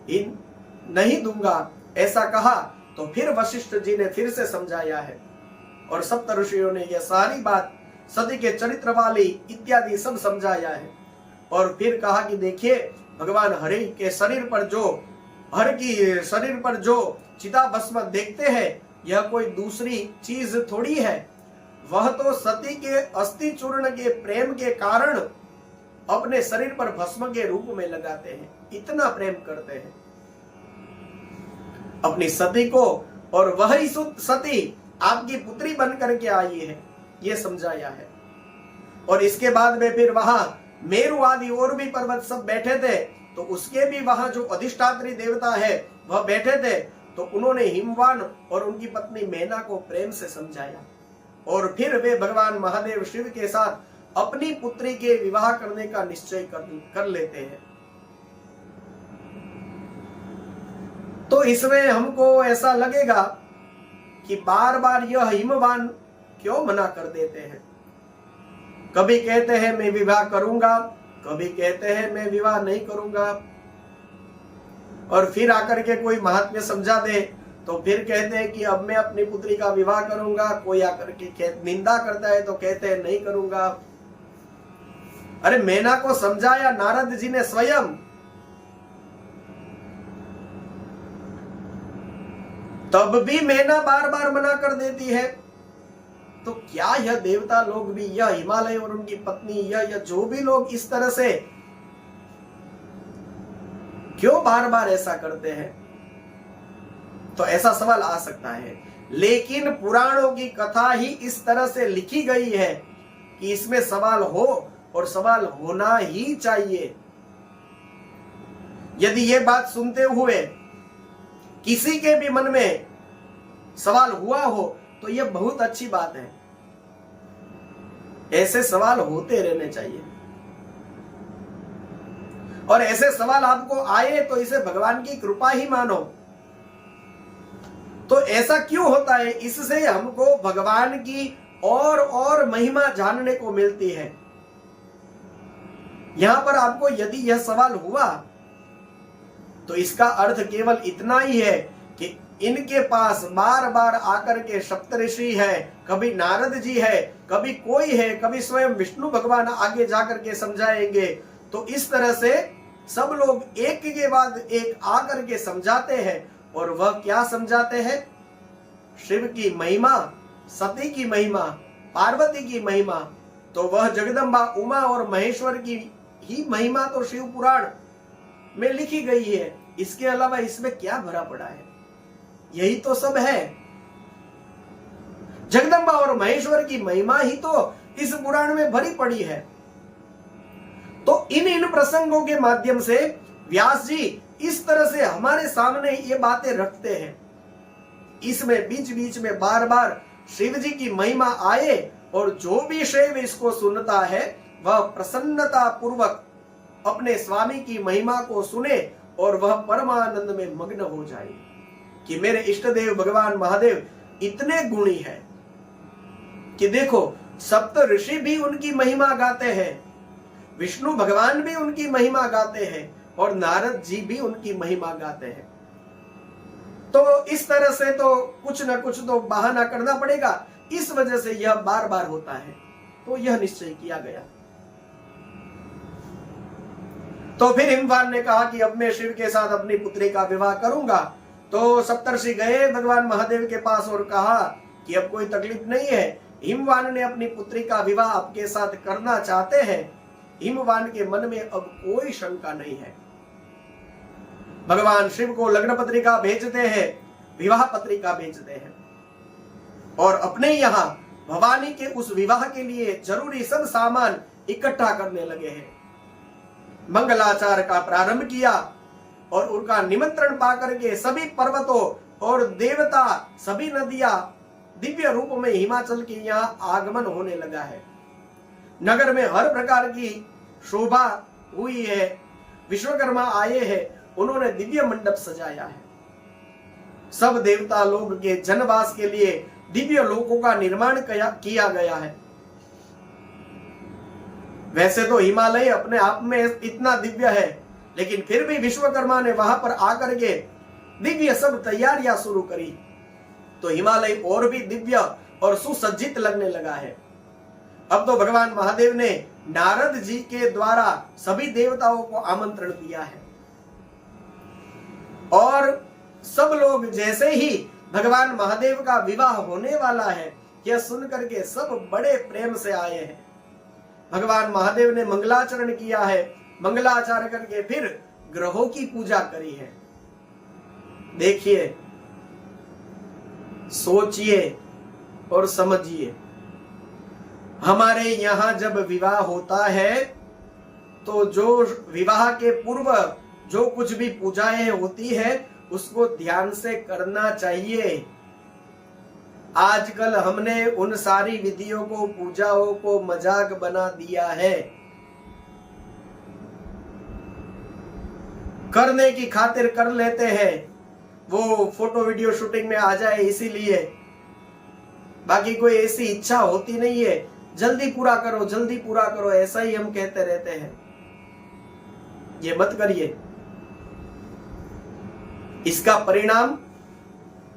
नहीं दूंगा, ऐसा कहा। तो फिर वशिष्ठ जी ने फिर से समझाया है और सप्त ऋषियों ने यह सारी बात सती के चरित्र वाली इत्यादि सब समझाया है। और फिर कहा कि देखिए, भगवान हरि के शरीर पर जो चिता भस्म देखते हैं, यह कोई दूसरी चीज थोड़ी है। वह तो सती के अस्थि चूर्ण के प्रेम के कारण अपने शरीर पर भस्म के रूप में लगाते हैं। इतना प्रेम करते हैं अपनी सती को, और वही सती आपकी पुत्री बन करके आई है, यह समझाया है। और इसके बाद में फिर वहां मेरु आदि और भी पर्वत सब बैठे थे, तो उसके भी वहां जो अधिष्ठात्री देवता है वह बैठे थे। तो उन्होंने हिमवान और उनकी पत्नी मेना को प्रेम से समझाया और फिर वे भगवान महादेव शिव के साथ अपनी पुत्री के विवाह करने का निश्चय कर लेते हैं। तो इसमें हमको ऐसा लगेगा कि बार बार यह हिमवान क्यों मना कर देते हैं। कभी कहते हैं मैं विवाह करूंगा, कभी कहते हैं मैं विवाह नहीं करूंगा, और फिर आकर के कोई महात्म्य समझा दे तो फिर कहते हैं कि अब मैं अपनी पुत्री का विवाह करूंगा। कोई आकर के निंदा करता है तो कहते हैं नहीं करूंगा। अरे मेना को समझाया नारद जी ने स्वयं, तब भी मेना बार बार मना कर देती है। तो क्या यह देवता लोग भी, यह हिमालय और उनकी पत्नी, यह जो भी लोग इस तरह से क्यों बार बार ऐसा करते हैं? तो ऐसा सवाल आ सकता है। लेकिन पुराणों की कथा ही इस तरह से लिखी गई है कि इसमें सवाल हो, और सवाल होना ही चाहिए। यदि ये बात सुनते हुए किसी के भी मन में सवाल हुआ हो तो यह बहुत अच्छी बात है। ऐसे सवाल होते रहने चाहिए, और ऐसे सवाल आपको आए तो इसे भगवान की कृपा ही मानो। तो ऐसा क्यों होता है? इससे हमको भगवान की और महिमा जानने को मिलती है। यहां पर आपको यदि यह सवाल हुआ तो इसका अर्थ केवल इतना ही है कि इनके पास बार बार आकर के सप्तऋषि है, कभी नारद जी है, कभी कोई है, कभी स्वयं विष्णु भगवान आगे जाकर के समझाएंगे। तो इस तरह से सब लोग एक के बाद एक आकर के समझाते हैं। और वह क्या समझाते हैं? शिव की महिमा, सती की महिमा, पार्वती की महिमा। तो वह जगदम्बा उमा और महेश्वर की ही महिमा तो शिव पुराण में लिखी गई है। इसके अलावा इसमें क्या भरा पड़ा है? यही तो सब है। जगदम्बा और महेश्वर की महिमा ही तो इस पुराण में भरी पड़ी है। तो इन प्रसंगों के माध्यम से व्यास जी इस तरह से हमारे सामने ये बातें रखते हैं। इसमें बीच बीच में बार बार शिव जी की महिमा आए, और जो भी शैव इसको सुनता है वह प्रसन्नता पूर्वक अपने स्वामी की महिमा को सुने और वह परमानंद में मग्न हो जाए कि मेरे इष्ट देव भगवान महादेव इतने गुणी हैं कि देखो सप्त ऋषि भी उनकी महिमा गाते हैं, विष्णु भगवान भी उनकी महिमा गाते हैं और नारद जी भी उनकी महिमा गाते हैं। तो इस तरह से तो कुछ ना कुछ तो बहाना करना पड़ेगा, इस वजह से यह बार बार होता है। तो यह निश्चय किया गया। तो फिर हिमवान ने कहा कि अब मैं शिव के साथ अपनी पुत्री का विवाह करूंगा। तो सप्तर्षि गए भगवान महादेव के पास और कहा कि अब कोई तकलीफ नहीं है, हिमवान ने अपनी पुत्री का विवाह आपके साथ करना चाहते हैं। हिमवान के मन में अब कोई शंका नहीं है। भगवान शिव को लग्न पत्रिका भेजते हैं, विवाह पत्रिका भेजते हैं और अपने यहां भवानी के उस विवाह के लिए जरूरी सब सामान इकट्ठा करने लगे हैं। मंगलाचार का प्रारंभ किया और उनका निमंत्रण पाकर के सभी पर्वतों और देवता, सभी नदियां दिव्य रूप में हिमाचल के यहाँ आगमन होने लगा है। नगर में हर प्रकार की शोभा हुई है। विश्वकर्मा आए हैं, उन्होंने दिव्य मंडप सजाया है। सब देवता लोग के जनवास के लिए दिव्य लोकों का निर्माण किया गया है। वैसे तो हिमालय अपने आप में इतना दिव्य है, लेकिन फिर भी विश्वकर्मा ने वहां पर आकर के दिव्य सब तैयारियां शुरू करी, तो हिमालय और भी दिव्य और सुसज्जित लगने लगा है। अब तो भगवान महादेव ने नारद जी के द्वारा सभी देवताओं को आमंत्रण दिया है और सब लोग जैसे ही भगवान महादेव का विवाह होने वाला है, यह सुनकर के सब बड़े प्रेम से आए हैं। भगवान महादेव ने मंगलाचरण किया है, मंगलाचरण करके फिर ग्रहों की पूजा करी है। देखिए, सोचिए और समझिए, हमारे यहां जब विवाह होता है तो जो विवाह के पूर्व जो कुछ भी पूजाएं होती है उसको ध्यान से करना चाहिए। आजकल हमने उन सारी विधियों को, पूजाओं को मजाक बना दिया है। करने की खातिर कर लेते हैं, वो फोटो वीडियो शूटिंग में आ जाए इसीलिए, बाकी कोई ऐसी इच्छा होती नहीं है। जल्दी पूरा करो, जल्दी पूरा करो, ऐसा ही हम कहते रहते हैं। ये मत करिए, इसका परिणाम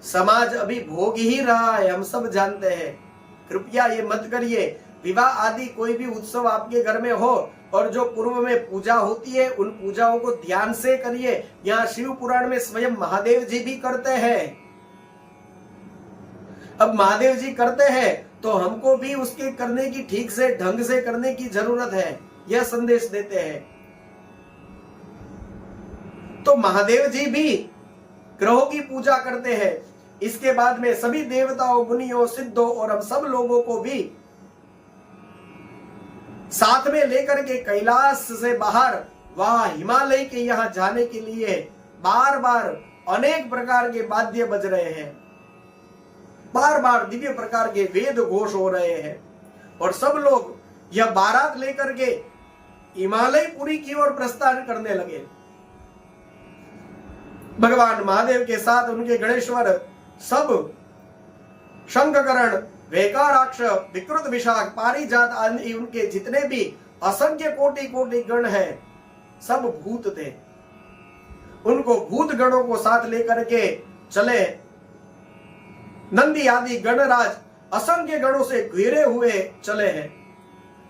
समाज अभी भोग ही रहा है, हम सब जानते हैं। कृपया ये मत करिए। विवाह आदि कोई भी उत्सव आपके घर में हो और जो पूर्व में पूजा होती है उन पूजाओं को ध्यान से करिए। यहाँ शिव पुराण में स्वयं महादेव जी भी करते हैं। अब महादेव जी करते हैं तो हमको भी उसके करने की, ठीक से ढंग से करने की जरूरत है, यह संदेश देते हैं। तो महादेव जी भी ग्रहों की पूजा करते हैं। इसके बाद में सभी देवताओं, मुनियों, सिद्धों और हम सब लोगों को भी साथ में लेकर के कैलाश से बाहर वहां हिमालय के यहाँ जाने के लिए बार बार अनेक प्रकार के वाद्य बज रहे हैं, बार बार दिव्य प्रकार के वेद घोष हो रहे हैं और सब लोग यह बारात लेकर के हिमालयपुरी की ओर प्रस्थान करने लगे। भगवान महादेव के साथ उनके गणेश्वर, सब शंखकरण, वैकाराक्ष, विकृत विशाख, पारिजात आदि उनके जितने भी असंख्य कोटि कोटि गण हैं, सब भूत थे। उनको भूत गणों को साथ लेकर के चले। नंदी आदि गणराज असंख्य गणों से घिरे हुए चले हैं।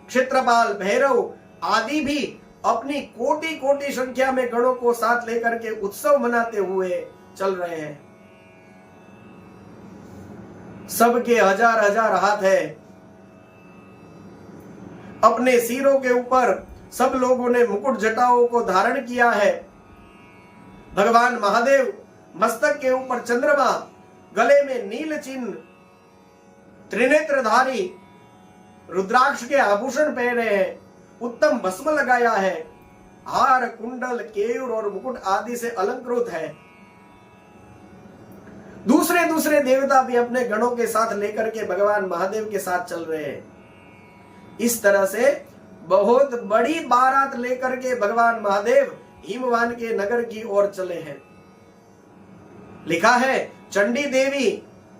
क्षेत्रपाल, भैरव आदि भी अपनी कोटि कोटि संख्या में गणों को साथ लेकर के उत्सव मनाते हुए चल रहे हैं। सबके हजार हजार हाथ है। अपने सिरों के ऊपर सब लोगों ने मुकुट जटाओं को धारण किया है। भगवान महादेव मस्तक के ऊपर चंद्रमा, गले में नील चिन्ह, त्रिनेत्रधारी रुद्राक्ष के आभूषण पहने हैं, उत्तम भस्म लगाया है, हार, कुंडल, केयूर और मुकुट आदि से अलंकृत है। दूसरे दूसरे देवता भी अपने गणों के साथ लेकर के भगवान महादेव के साथ चल रहे हैं। इस तरह से बहुत बड़ी बारात लेकर के भगवान महादेव हिमवान के नगर की ओर चले हैं। लिखा है चंडी देवी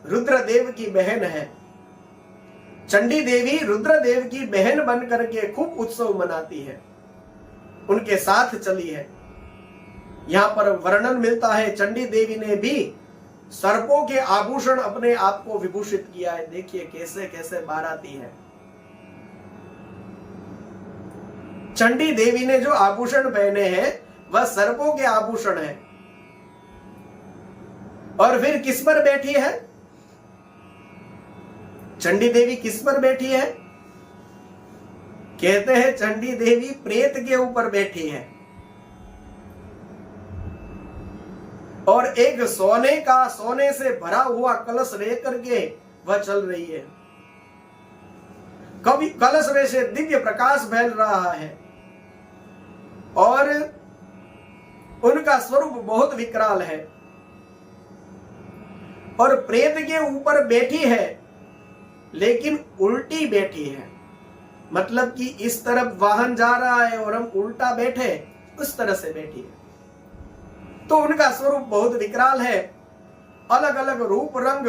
रुद्रदेव की बहन है। चंडी देवी रुद्रदेव की बहन बन करके खूब उत्सव मनाती है। उनके साथ चली है। यहां पर वर्णन मिलता है चंडी देवी ने भी सर्पों के आभूषण अपने आप को विभूषित किया है। देखिए कैसे कैसे बाराती है। चंडी देवी ने जो आभूषण पहने हैं वह सर्पों के आभूषण है। और फिर किस पर बैठी है? चंडी देवी किस पर बैठी है? कहते हैं चंडी देवी प्रेत के ऊपर बैठी है और एक सोने से भरा हुआ कलश लेकर के वह चल रही है। कभी कलश में से दिव्य प्रकाश फैल रहा है और उनका स्वरूप बहुत विकराल है और प्रेत के ऊपर बैठी है लेकिन उल्टी बैठी है। मतलब कि इस तरफ वाहन जा रहा है और हम उल्टा बैठे, उस तरह से बैठी है। तो उनका स्वरूप बहुत विकराल है। अलग अलग रूप रंग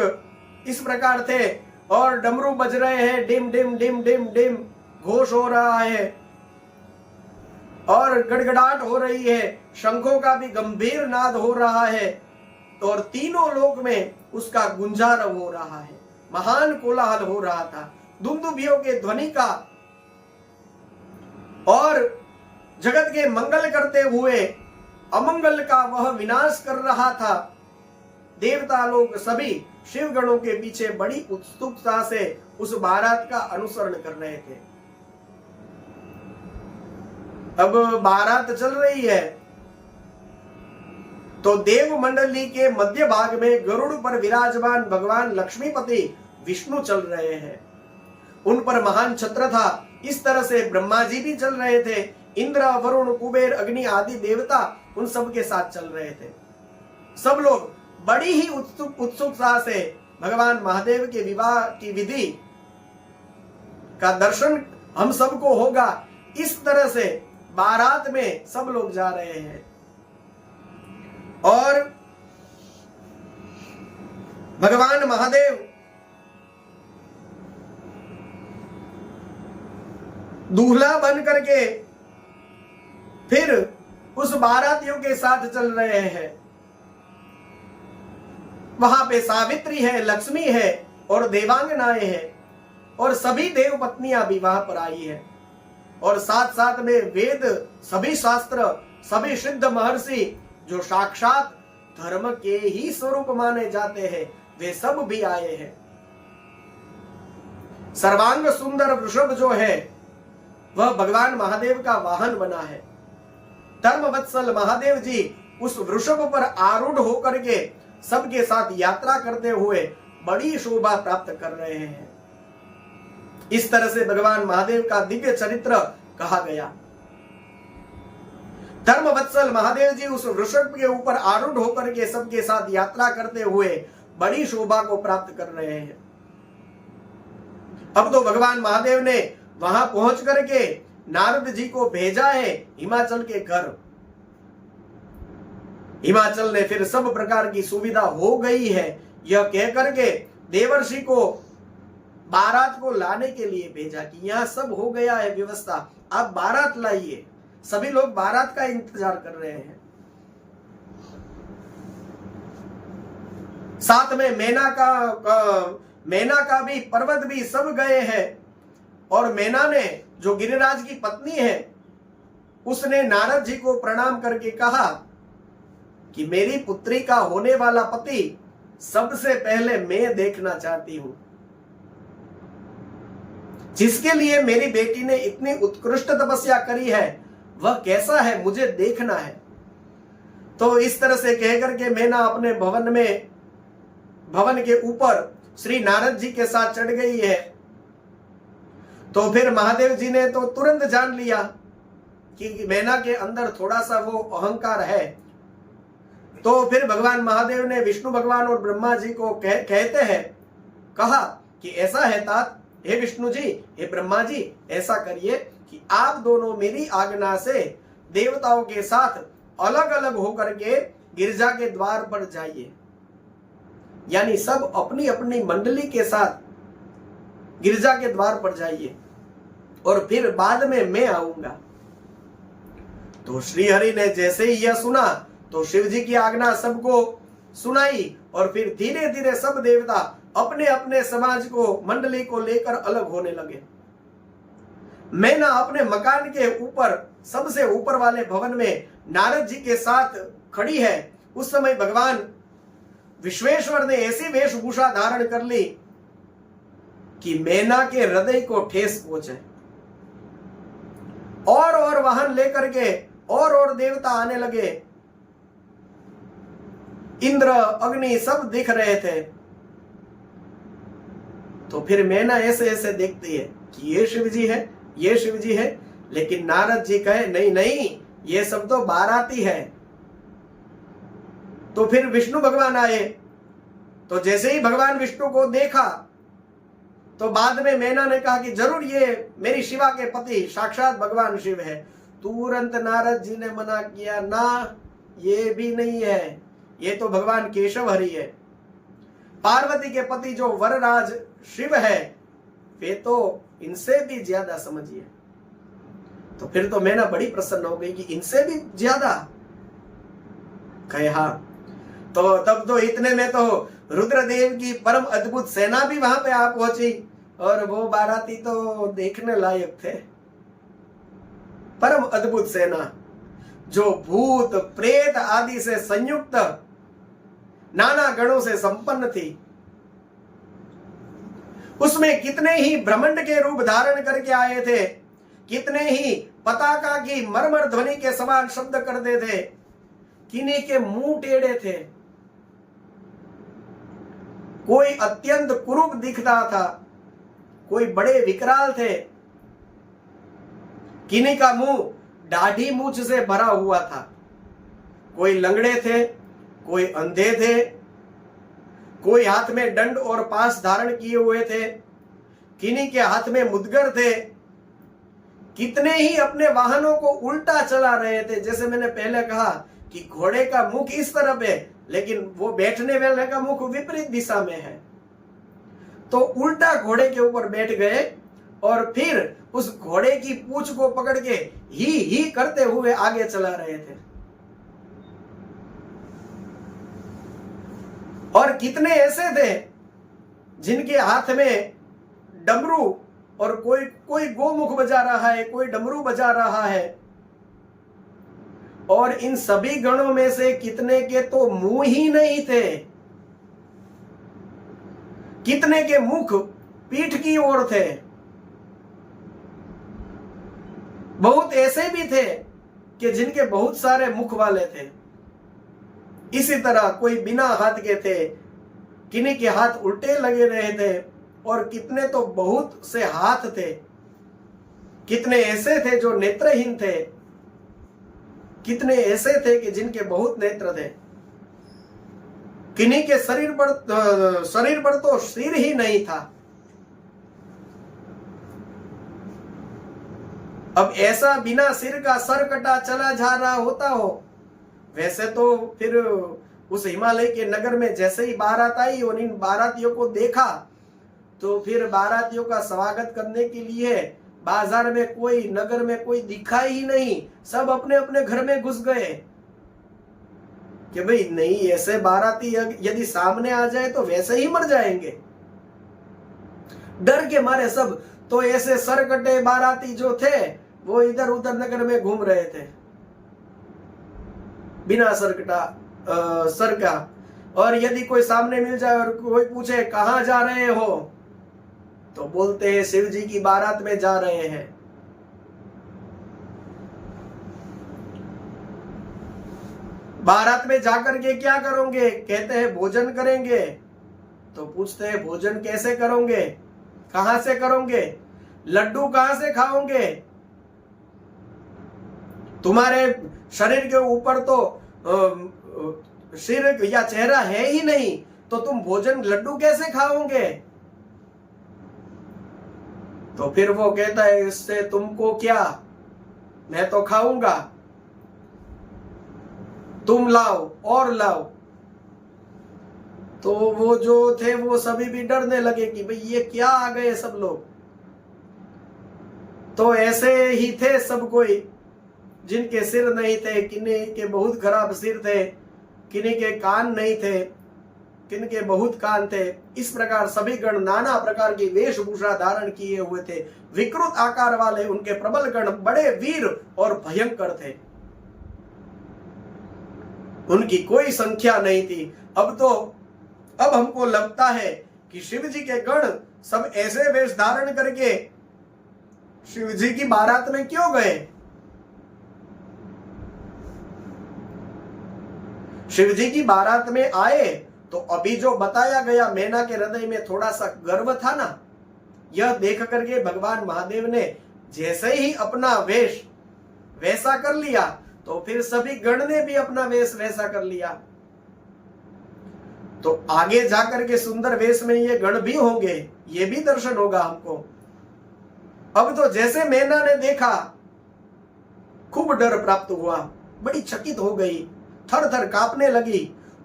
इस प्रकार थे और डमरू बज रहे हैं, dim dim dim dim dim Ghosh हो रहा है और गड़गड़ाहट हो रही है। शंखों का भी गंभीर नाद हो रहा है और तीनों लोक में उसका गुंजारव हो रहा है। महान कोलाहल हो रहा था दुंदुभियों के ध्वनि का और जगत के मंगल करते हुए अमंगल का वह विनाश कर रहा था। देवता लोग सभी शिव गणों के पीछे बड़ी उत्सुकता से उस बारात का अनुसरण कर रहे थे। अब बारात चल रही है तो देव मंडली के मध्य भाग में गरुड़ पर विराजमान भगवान लक्ष्मीपति विष्णु चल रहे हैं। उन पर महान छत्र था। इस तरह से ब्रह्मा जी भी चल रहे थे। इंद्र, वरुण, कुबेर, अग्नि आदि देवता उन सब के साथ चल रहे थे। सब लोग बड़ी ही उत्सुकता से भगवान महादेव के विवाह की विधि का दर्शन हम सबको होगा, इस तरह से बारात में सब लोग जा रहे हैं। और भगवान महादेव दूल्हा बन करके फिर उस बारातियों के साथ चल रहे हैं। वहां पे सावित्री है, लक्ष्मी है और देवांगनाएं हैं और सभी देव पत्नियां भी वहां पर आई है। और साथ साथ में वेद, सभी शास्त्र, सभी सिद्ध महर्षि जो साक्षात धर्म के ही स्वरूप माने जाते हैं वे सब भी आए हैं। सर्वांग सुंदर वृषभ जो है वह भगवान महादेव का वाहन बना है। धर्मवत्सल महादेव जी उस वृषभ पर आरूढ़ होकर के सबके साथ यात्रा करते हुए बड़ी शोभा प्राप्त कर रहे हैं। इस तरह से भगवान महादेव का दिव्य चरित्र कहा गया। धर्मवत्सल महादेव जी उस वृषभ के ऊपर आरूढ़ होकर के सबके साथ यात्रा करते हुए बड़ी शोभा को प्राप्त कर रहे हैं। अब तो भगवान महादेव ने वहां पहुंच करके नारद जी को भेजा है हिमाचल के घर। हिमाचल ने फिर सब प्रकार की सुविधा हो गई है यह कह करके देवर्षि को बारात को लाने के लिए भेजा कि यहां सब हो गया है व्यवस्था, आप बारात लाइए। सभी लोग बारात का इंतजार कर रहे हैं। साथ में मैना का भी, पर्वत भी सब गए हैं। और मैना ने जो गिरिराज की पत्नी है उसने नारद जी को प्रणाम करके कहा कि मेरी पुत्री का होने वाला पति सबसे पहले मैं देखना चाहती हूं। जिसके लिए मेरी बेटी ने इतनी उत्कृष्ट तपस्या करी है वह कैसा है मुझे देखना है। तो इस तरह से कहकर के मैना अपने भवन के ऊपर श्री नारद जी के साथ चढ़ गई है। तो फिर महादेव जी ने तो तुरंत जान लिया कि मैना के अंदर थोड़ा सा वो अहंकार है। तो फिर भगवान महादेव ने विष्णु भगवान और ब्रह्मा जी को कहते हैं, कहा कि ऐसा है तात, हे विष्णु जी, हे ब्रह्मा जी, ऐसा करिए कि आप दोनों मेरी आज्ञा से देवताओं के साथ अलग अलग होकर के गिरजा के द्वार पर जाइए। यानी सब अपनी अपनी मंडली के साथ गिरजा के द्वार पर जाइए और फिर बाद में मैं आऊंगा। तो श्री हरि ने जैसे ही यह सुना तो शिव जी की आज्ञा सबको सुनाई और फिर धीरे धीरे सब देवता अपने अपने समाज को, मंडली को लेकर अलग होने लगे। मैना अपने मकान के ऊपर, सबसे ऊपर वाले भवन में नारद जी के साथ खड़ी है। उस समय भगवान विश्वेश्वर ने ऐसी वेशभूषा धारण कर ली कि मैना के हृदय को ठेस पहुंचे। और वाहन लेकर के और देवता आने लगे। इंद्र, अग्नि सब दिख रहे थे। तो फिर मैना ऐसे ऐसे देखती है कि ये शिव जी है, ये शिव जी है। लेकिन नारद जी कहे नहीं नहीं, ये सब तो बाराती है। तो फिर विष्णु भगवान आए। तो जैसे ही भगवान विष्णु को देखा तो बाद में मैना ने कहा कि जरूर ये मेरी शिवा के पति साक्षात भगवान शिव है। तुरंत नारद जी ने मना किया, ना ये भी नहीं है, ये तो भगवान केशव हरि है। पार्वती के पति जो वरराज शिव है, वे तो इनसे भी ज्यादा समझिए। तो फिर तो मैना बड़ी प्रसन्न हो गई कि इनसे भी ज्यादा। कहे हाँ। तो तब तो इतने में तो रुद्रदेव की परम अद्भुत सेना भी वहां पे आ पहुंची और वो बाराती तो देखने लायक थे। परम अद्भुत सेना जो भूत प्रेत आदि से संयुक्त नाना गणों से संपन्न थी। उसमें कितने ही ब्रह्मांड के रूप धारण करके आए थे, कितने ही पताका की मरमर ध्वनि के समान शब्द करते थे, किन्हीं के मुंह टेढ़े थे, कोई अत्यंत कुरूप दिखता था, कोई बड़े विकराल थे, किन्हीं का मुंह दाढ़ी मूछ से भरा हुआ था, कोई लंगड़े थे, कोई अंधे थे, कोई हाथ में दंड और पास धारण किए हुए थे, किन्हीं के हाथ में मुदगर थे, कितने ही अपने वाहनों को उल्टा चला रहे थे। जैसे मैंने पहले कहा कि घोड़े का मुख इस तरफ है लेकिन वो बैठने वाले का मुख विपरीत दिशा में है। तो उल्टा घोड़े के ऊपर बैठ गए और फिर उस घोड़े की पूंछ को पकड़ के ही करते हुए आगे चला रहे थे। और कितने ऐसे थे जिनके हाथ में डमरू, और कोई गोमुख बजा रहा है, कोई डमरू बजा रहा है। और इन सभी गणों में से कितने के तो मुंह ही नहीं थे, कितने के मुख पीठ की ओर थे। बहुत ऐसे भी थे कि जिनके बहुत सारे मुख वाले थे। इसी तरह कोई बिना हाथ के थे, किन्हीं के हाथ उल्टे लगे रहे थे, और कितने तो बहुत से हाथ थे। कितने ऐसे थे जो नेत्रहीन थे, कितने ऐसे थे कि जिनके बहुत नेत्र थे। किन्हीं के शरीर पर तो सिर ही नहीं था। अब ऐसा बिना सिर का सर कटा चला जा रहा होता हो। वैसे तो फिर उस हिमालय के नगर में जैसे ही बारात आई और इन बारातियों को देखा तो फिर बारातियों का स्वागत करने के लिए बाजार में कोई, नगर में कोई दिखा ही नहीं। सब अपने अपने घर में घुस गए कि भाई नहीं, ऐसे बाराती यदि सामने आ जाए तो वैसे ही मर जाएंगे। डर के मारे सब तो ऐसे सरकटे बाराती जो थे वो इधर उधर नगर में घूम रहे थे बिना सर का। और यदि कोई सामने मिल जाए और कोई पूछे कहां जा रहे हो तो बोलते हैं शिव जी की बारात में जा रहे हैं। बारात में जाकर के क्या करोगे? कहते हैं भोजन करेंगे। तो पूछते हैं भोजन कैसे करोगे, कहां से करोगे, लड्डू कहां से खाओगे? तुम्हारे शरीर के ऊपर तो सिर या चेहरा है ही नहीं, तो तुम भोजन लड्डू कैसे खाओगे? तो फिर वो कहता है इससे तुमको क्या, मैं तो खाऊंगा, तुम लाओ और लाओ। तो वो जो थे वो सभी भी डरने लगे कि भाई ये क्या आ गए सब लोग। तो ऐसे ही थे सब कोई, जिनके सिर नहीं थे, किन्हीं के बहुत खराब सिर थे, किन्हीं के कान नहीं थे, किनके बहुत कान थे। इस प्रकार सभी गण नाना प्रकार की वेशभूषा धारण किए हुए थे। विकृत आकार वाले उनके प्रबल गण बड़े वीर और भयंकर थे। उनकी कोई संख्या नहीं थी। अब हमको लगता है कि शिव जी के गण सब ऐसे वेश धारण करके शिव जी की बारात में क्यों गए? शिव जी की बारात में आए तो अभी जो बताया गया, मैना के हृदय में थोड़ा सा गर्व था ना, यह देख करके भगवान महादेव ने जैसे ही अपना वेश वैसा कर लिया तो फिर सभी गण ने भी अपना वेश वैसा कर लिया। तो आगे जाकर के सुंदर वेश में ये गण भी होंगे, ये भी दर्शन होगा हमको। अब तो जैसे मैना ने देखा खूब डर प्राप्त हुआ, बड़ी चकित हो गई, थर थर कांपने लगी,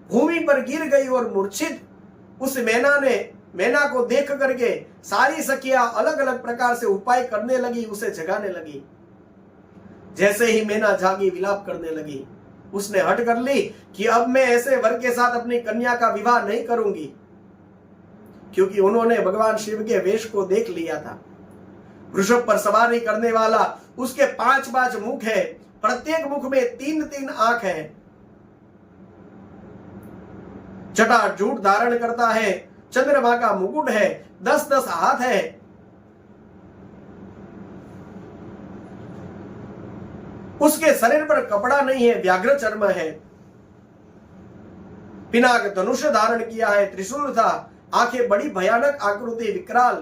भूमि पर गिर गई और मूर्छित उस मैना को देख करके सारी सखियां अलग अलग प्रकार से उपाय करने लगी, उसे जगाने लगी। जैसे ही मैना जागी विलाप करने लगी, उसने हट कर ली कि अब मैं ऐसे वर के साथ अपनी कन्या का विवाह नहीं करूंगी, क्योंकि उन्होंने भगवान शिव के वेश को देख लिया था। वृषभ पर सवारी करने वाला, उसके 5 मुख है, प्रत्येक मुख में 3 आंख है, जटाजूट धारण करता है, चंद्रमा का मुकुट है, 10 हाथ है। उसके शरीर पर कपड़ा नहीं है, व्याघ्र चर्म है, पिनाक धनुष धारण किया है, त्रिशूल था, आंखें बड़ी भयानक आकृति विकराल।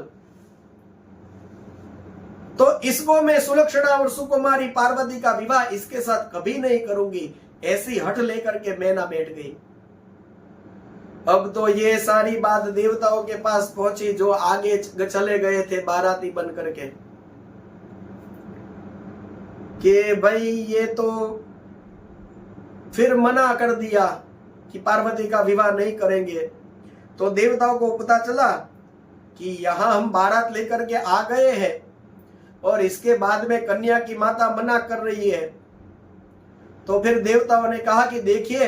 तो इसको मैं सुलक्षणा और सुकुमारी पार्वती का विवाह इसके साथ कभी नहीं करूंगी, ऐसी हठ लेकर के मैना बैठ गई। अब तो ये सारी बात देवताओं के पास पहुंची, जो आगे चले गए थे बाराती बन करके, कि भाई ये तो फिर मना कर दिया कि पार्वती का विवाह नहीं करेंगे। तो देवताओं को पता चला कि यहां हम बारात लेकर के आ गए हैं और इसके बाद में कन्या की माता मना कर रही है। तो फिर देवताओं ने कहा कि देखिए,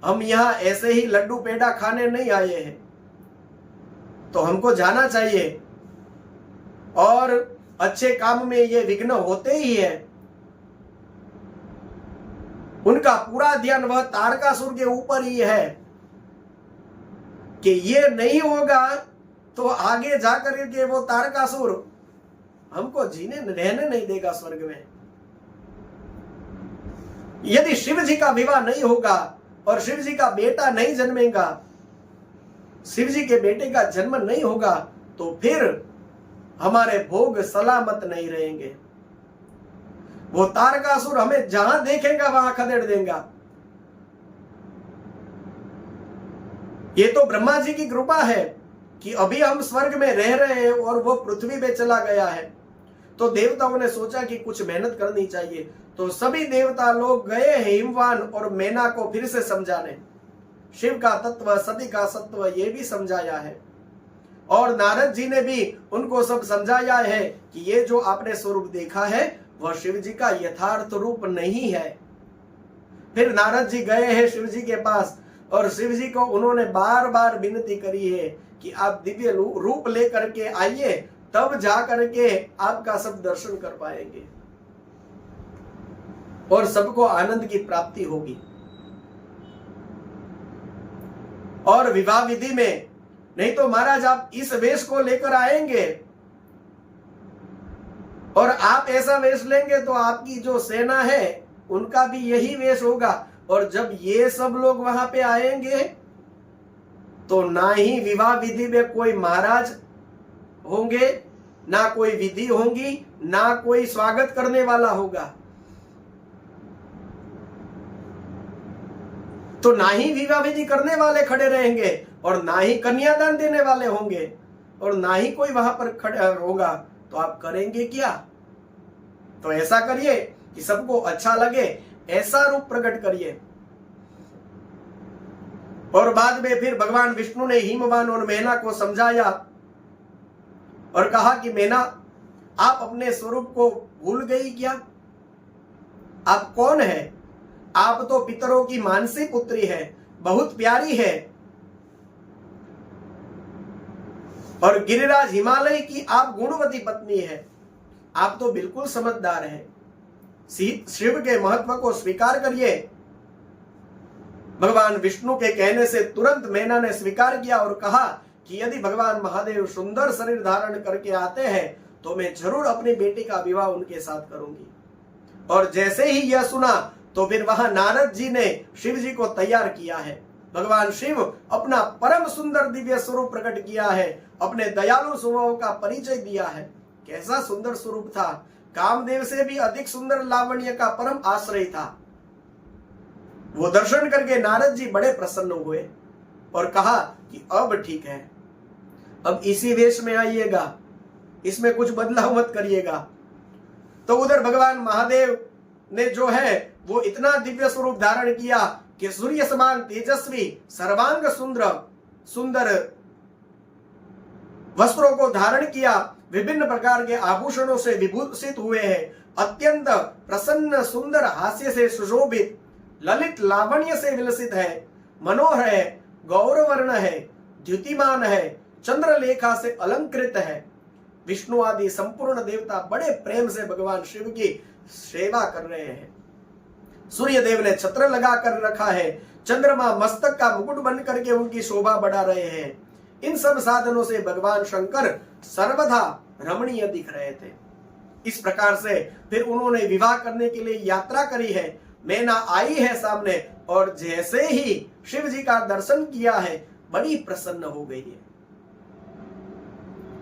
हम यहां ऐसे ही लड्डू पेड़ा खाने नहीं आए हैं, तो हमको जाना चाहिए, और अच्छे काम में ये विघ्न होते ही है। उनका पूरा ध्यान वह तारकासुर के ऊपर ही है कि ये नहीं होगा तो आगे जाकर के वो तारकासुर हमको रहने नहीं देगा स्वर्ग में। यदि शिव जी का विवाह नहीं होगा और शिव जी का बेटा नहीं जन्मेगा, शिव जी के बेटे का जन्म नहीं होगा, तो फिर हमारे भोग सलामत नहीं रहेंगे। वो तारकासुर हमें जहां देखेगा वहां खदेड़ देगा। ये तो ब्रह्मा जी की कृपा है कि अभी हम स्वर्ग में रह रहे हैं और वो पृथ्वी पे चला गया है। तो देवताओं ने सोचा कि कुछ मेहनत करनी चाहिए, तो सभी देवता लोग गए हिमवान और मैना को फिर से समझाने। शिव का तत्व, सती का सत्व, ये भी समझाया है, और नारद जी ने भी उनको सब समझाया है कि ये जो आपने स्वरूप देखा है वह शिव जी का यथार्थ रूप नहीं है। फिर नारद जी गए हैं शिव जी के पास और शिव जी को उन्होंने बार बार विनती करी है कि आप दिव्य रूप लेकर के आइए, तब जा करके आपका सब दर्शन कर पाएंगे और सबको आनंद की प्राप्ति होगी। और विवाह विधि में नहीं तो महाराज आप इस वेश को लेकर आएंगे और आप ऐसा वेश लेंगे तो आपकी जो सेना है उनका भी यही वेश होगा, और जब ये सब लोग वहां पे आएंगे तो ना ही विवाह विधि में कोई महाराज होंगे, ना कोई विधि होगी, ना कोई स्वागत करने वाला होगा। तो ना ही विवाह विधि करने वाले खड़े रहेंगे और ना ही कन्यादान देने वाले होंगे और ना ही कोई वहां पर खड़ा होगा, तो आप करेंगे क्या? तो ऐसा करिए कि सबको अच्छा लगे, ऐसा रूप प्रकट करिए। और बाद में फिर भगवान विष्णु ने हिमवान और मैना को समझाया और कहा कि मैना, आप अपने स्वरूप को भूल गई क्या? आप कौन है? आप तो पितरों की मानसी पुत्री है, बहुत प्यारी है, और गिरिराज हिमालय की आप गुणवती पत्नी है। आप तो बिल्कुल समझदार हैं। शिव के महत्व को स्वीकार करिए। भगवान विष्णु के कहने से तुरंत मैना ने स्वीकार किया और कहा कि यदि भगवान महादेव सुंदर शरीर धारण करके आते हैं तो मैं जरूर अपनी बेटी का विवाह उनके साथ करूंगी। और जैसे ही यह सुना तो फिर वहां नारद जी ने शिव जी को तैयार किया है। भगवान शिव अपना परम सुंदर दिव्य स्वरूप प्रकट किया है, अपने दयालु स्वभाव का परिचय दिया है। कैसा सुंदर स्वरूप था! कामदेव से भी अधिक सुंदर लावण्य का परम आश्रय था। वो दर्शन करके नारद जी बड़े प्रसन्न हुए और कहा कि अब ठीक है, अब इसी वेश में आइएगा, इसमें कुछ बदलाव मत करिएगा। तो उधर भगवान महादेव ने जो है वो इतना दिव्य स्वरूप धारण किया कि सूर्य समान तेजस्वी, सर्वांग सुंदर वस्त्रों को धारण किया, विभिन्न प्रकार के आभूषणों से विभूषित हुए हैं, अत्यंत प्रसन्न सुंदर हास्य से सुशोभित, ललित लावण्य से विलसित है, मनोहर है, गौरवर्ण है, द्युतिमान है, चंद्रलेखा से अलंकृत है। विष्णु आदि संपूर्ण देवता बड़े प्रेम से भगवान शिव की सेवा कर रहे हैं। सूर्य देव ने छत्र लगा कर रखा है, चंद्रमा मस्तक का मुकुट बन करके उनकी शोभा बढ़ा रहे हैं। इन सब साधनों से भगवान शंकर सर्वदा रमणीय दिख रहे थे। इस प्रकार से फिर उन्होंने विवाह करने के लिए यात्रा करी है। मैना आई है सामने और जैसे ही शिव जी का दर्शन किया है बड़ी प्रसन्न हो गई है।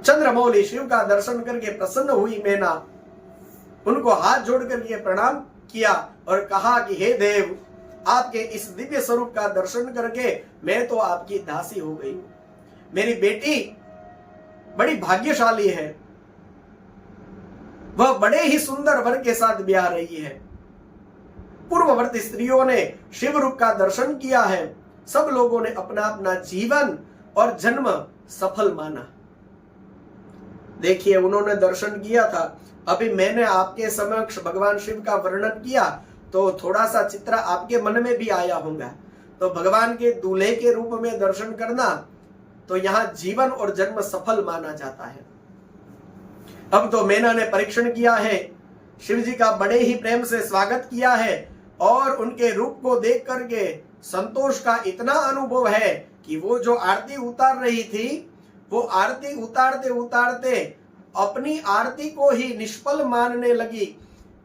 चंद्रमौली शिव का दर्शन करके प्रसन्न हुई मैना, उनको हाथ जोड़ करके प्रणाम किया और कहा कि हे देव, आपके इस दिव्य स्वरूप का दर्शन करके मैं तो आपकी दासी हो गई हूं। मेरी बेटी बड़ी भाग्यशाली है, वह बड़े ही सुंदर वर के साथ ब्याह रही है। पूर्ववर्ती स्त्रियों ने शिव रूप का दर्शन किया है, सब लोगों ने अपना अपना जीवन और जन्म सफल माना। देखिए, उन्होंने दर्शन किया था, अभी मैंने आपके समक्ष भगवान शिव का वर्णन किया तो थोड़ा सा चित्र आपके मन में भी आया होगा। तो भगवान के दूल्हे के रूप में दर्शन करना तो यहाँ जीवन और जन्म सफल माना जाता है। अब तो मैना ने परीक्षण किया है, शिव जी का बड़े ही प्रेम से स्वागत किया है और उनके रूप को देख करके संतोष का इतना अनुभव है कि वो जो आरती उतार रही थी, वो आरती उतारते उतारते अपनी आरती को ही निष्फल मानने लगी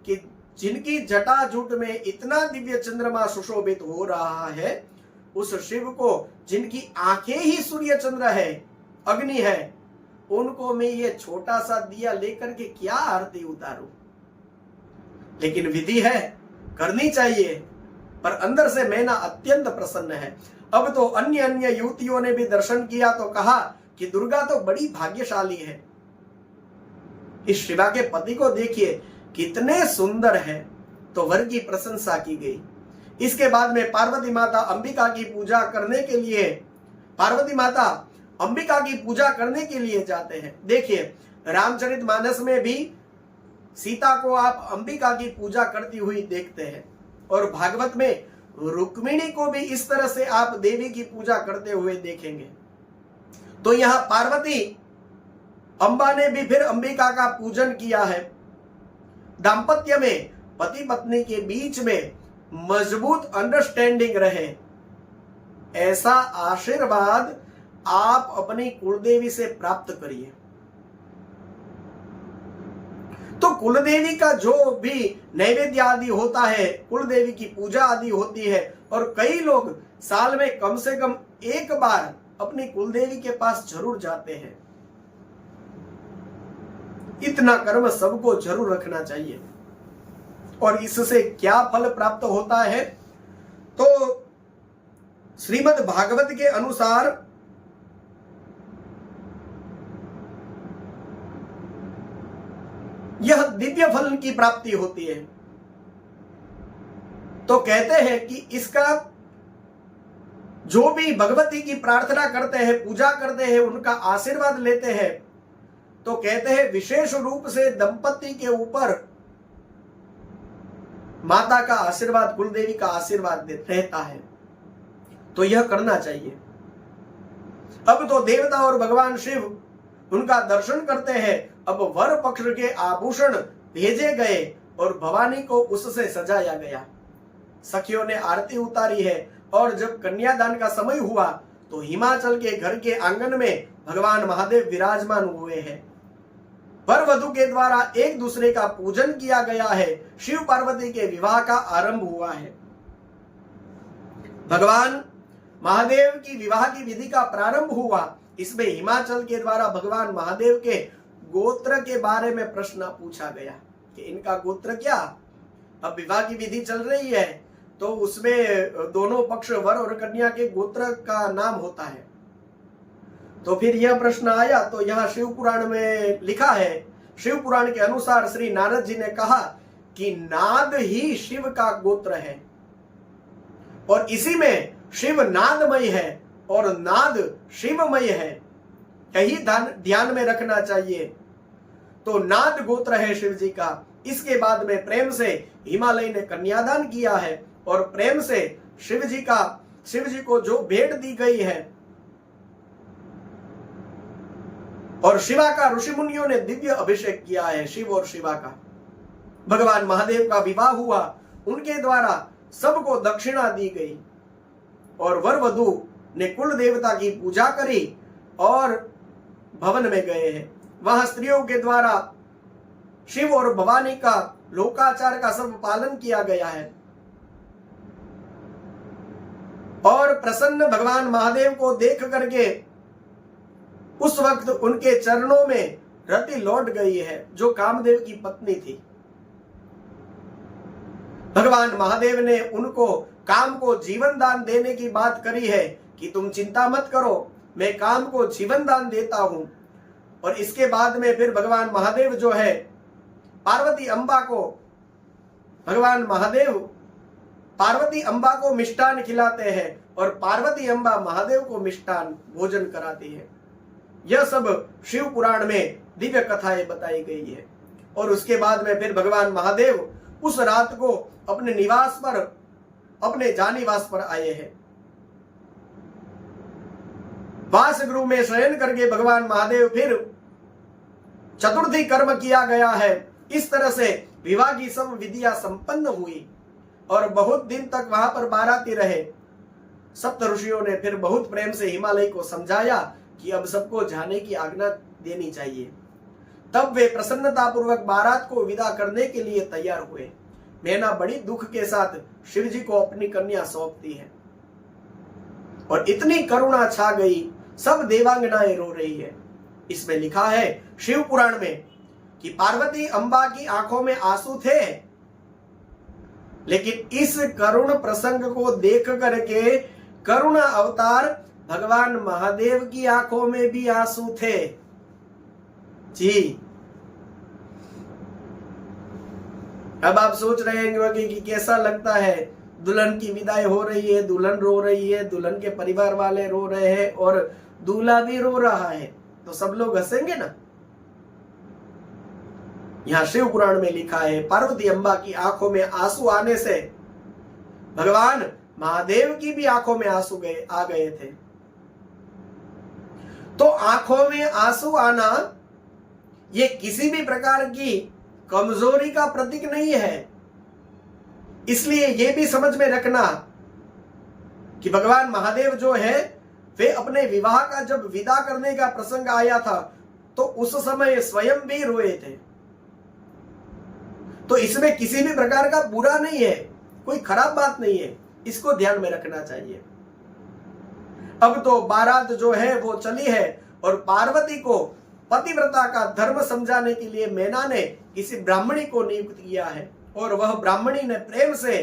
कि जिनकी जटाजूट में इतना दिव्य चंद्रमा सुशोभित हो रहा है, उस शिव को जिनकी आंखें ही सूर्य चंद्र है, अग्नि है, उनको मैं ये छोटा सा दिया लेकर के क्या आरती उतारूं। लेकिन विधि है, करनी चाहिए। पर अंदर से मैना अत्यंत प्रसन्न है। अब तो अन्य अन्य युवतियों ने भी दर्शन किया तो कहा कि दुर्गा तो बड़ी भाग्यशाली है, इस शिवा के पति को देखिए कितने सुंदर है। तो वर की प्रशंसा की गई। इसके बाद में पार्वती माता अंबिका की पूजा करने के लिए, पार्वती माता अंबिका की पूजा करने के लिए जाते हैं। देखिए, रामचरितमानस में भी सीता को आप अंबिका की पूजा करती हुई देखते हैं और भागवत में रुक्मिणी को भी इस तरह से आप देवी की पूजा करते हुए देखेंगे। तो यहां पार्वती अंबा ने भी फिर अंबिका का पूजन किया है। दाम्पत्य में पति पत्नी के बीच में मजबूत अंडरस्टैंडिंग रहे, ऐसा आशीर्वाद आप अपनी कुलदेवी से प्राप्त करिए। तो कुलदेवी का जो भी नैवेद्य आदि होता है, कुलदेवी की पूजा आदि होती है, और कई लोग साल में कम से कम एक बार अपनी कुलदेवी के पास जरूर जाते हैं। इतना कर्म सबको जरूर रखना चाहिए। और इससे क्या फल प्राप्त होता है? तो श्रीमद् भागवत के अनुसार यह दिव्य फल की प्राप्ति होती है। तो कहते हैं कि इसका जो भी भगवती की प्रार्थना करते हैं, पूजा करते हैं, उनका आशीर्वाद लेते हैं, तो कहते हैं विशेष रूप से दंपति के ऊपर माता का आशीर्वाद, कुलदेवी का आशीर्वाद रहता है, तो यह करना चाहिए। अब तो देवता और भगवान शिव उनका दर्शन करते हैं। अब वर पक्ष के आभूषण भेजे गए और भवानी को उससे सजाया गया। सखियों ने आरती उतारी है और जब कन्यादान का समय हुआ तो हिमाचल के घर के आंगन में भगवान महादेव विराजमान हुए हैं। वर वधू के द्वारा एक दूसरे का पूजन किया गया है। शिव पार्वती के विवाह का आरंभ हुआ है। भगवान महादेव की विवाह की विधि का प्रारंभ हुआ। इसमें हिमाचल के द्वारा भगवान महादेव के गोत्र के बारे में प्रश्न पूछा गया कि इनका गोत्र क्या। अब विवाह की विधि चल रही है तो उसमें दोनों पक्ष वर और कन्या के गोत्र का नाम होता है। तो फिर यह प्रश्न आया तो यहाँ शिव पुराण में लिखा है, शिव पुराण के अनुसार श्री नारद जी ने कहा कि नाद ही शिव का गोत्र है और इसी में शिव नादमय है और नाद शिवमय है। यही ध्यान में रखना चाहिए। तो नाद गोत्र है शिव जी का। इसके बाद में प्रेम से हिमालय ने कन्यादान किया है और प्रेम से शिव जी को जो भेंट दी गई है और शिवा का ऋषि मुनियों ने दिव्य अभिषेक किया है। शिव और शिवा का भगवान महादेव का विवाह हुआ, उनके द्वारा सबको दक्षिणा दी गई और वर वधू ने कुल देवता की पूजा करी और भवन में गए हैं। वहां स्त्रियों के द्वारा शिव और भवानी का लोकाचार का सब पालन किया गया है और प्रसन्न भगवान महादेव को देख करके उस वक्त उनके चरणों में रति लौट गई है जो कामदेव की पत्नी थी। भगवान महादेव ने उनको काम को जीवन दान देने की बात करी है कि तुम चिंता मत करो, मैं काम को जीवन दान देता हूं। और इसके बाद में फिर भगवान महादेव जो है पार्वती अम्बा को, भगवान महादेव पार्वती अम्बा को मिष्टान खिलाते हैं और पार्वती अम्बा महादेव को मिष्टान भोजन कराती है। यह सब शिव पुराण में दिव्य कथाएं बताई गई है। और उसके बाद में फिर भगवान महादेव उस रात को अपने निवास पर, अपने जानिवास पर आए हैं। वासगृह में शयन करके भगवान महादेव फिर चतुर्थी कर्म किया गया है। इस तरह से विवाह की सब विधियां संपन्न हुई और बहुत दिन तक वहां पर बाराती रहे। सप्त ऋषियों ने फिर बहुत प्रेम से हिमालय को समझाया कि अब सबको जाने की आज्ञा देनी चाहिए। तब वे प्रसन्नता पूर्वक बारात को विदा करने के लिए तैयार हुए। मैना बड़ी दुख के साथ शिव जी को अपनी कन्या सौंपती है और इतनी करुणा छा गई, सब देवांगनाएं रो रही है। इसमें लिखा है शिव पुराण में कि पार्वती अम्बा की आंखों में आंसू थे, लेकिन इस करुण प्रसंग को देख करके करुणा अवतार भगवान महादेव की आंखों में भी आंसू थे। जी, अब आप सोच रहे हैं कि कैसा लगता है, दुल्हन की विदाई हो रही है, दुल्हन रो रही है, दुल्हन के परिवार वाले रो रहे हैं और दूल्हा भी रो रहा है, तो सब लोग हंसेंगे ना। यहां शिव पुराण में लिखा है पार्वती अम्बा की आंखों में आंसू आने से भगवान महादेव की भी आंखों में आंसू आ गए थे। तो आंखों में आंसू आना ये किसी भी प्रकार की कमजोरी का प्रतीक नहीं है। इसलिए ये भी समझ में रखना कि भगवान महादेव जो है वे अपने विवाह का जब विदा करने का प्रसंग आया था तो उस समय स्वयं भी रोए थे। तो इसमें किसी भी प्रकार का बुरा नहीं है, कोई खराब बात नहीं है, इसको ध्यान में रखना चाहिए। अब तो बारात जो है वो चली है और पार्वती को पतिव्रता का धर्म समझाने के लिए मैना ने किसी ब्राह्मणी को नियुक्त किया है और वह ब्राह्मणी ने प्रेम से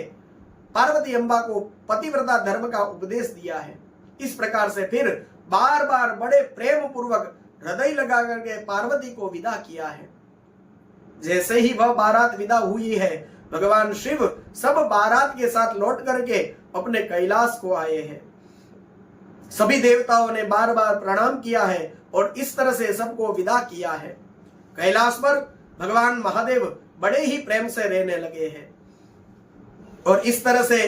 पार्वती अम्बा को पतिव्रता धर्म का उपदेश दिया है। इस प्रकार से फिर बार बार बड़े प्रेम पूर्वक हृदय लगा करके पार्वती को विदा किया है। जैसे ही वह बारात विदा हुई है, भगवान शिव सब बारात के साथ लौट करके अपने कैलाश को आए हैं। सभी देवताओं ने बार बार प्रणाम किया है और इस तरह से सबको विदा किया है। कैलाश पर भगवान महादेव बड़े ही प्रेम से रहने लगे हैं। और इस तरह से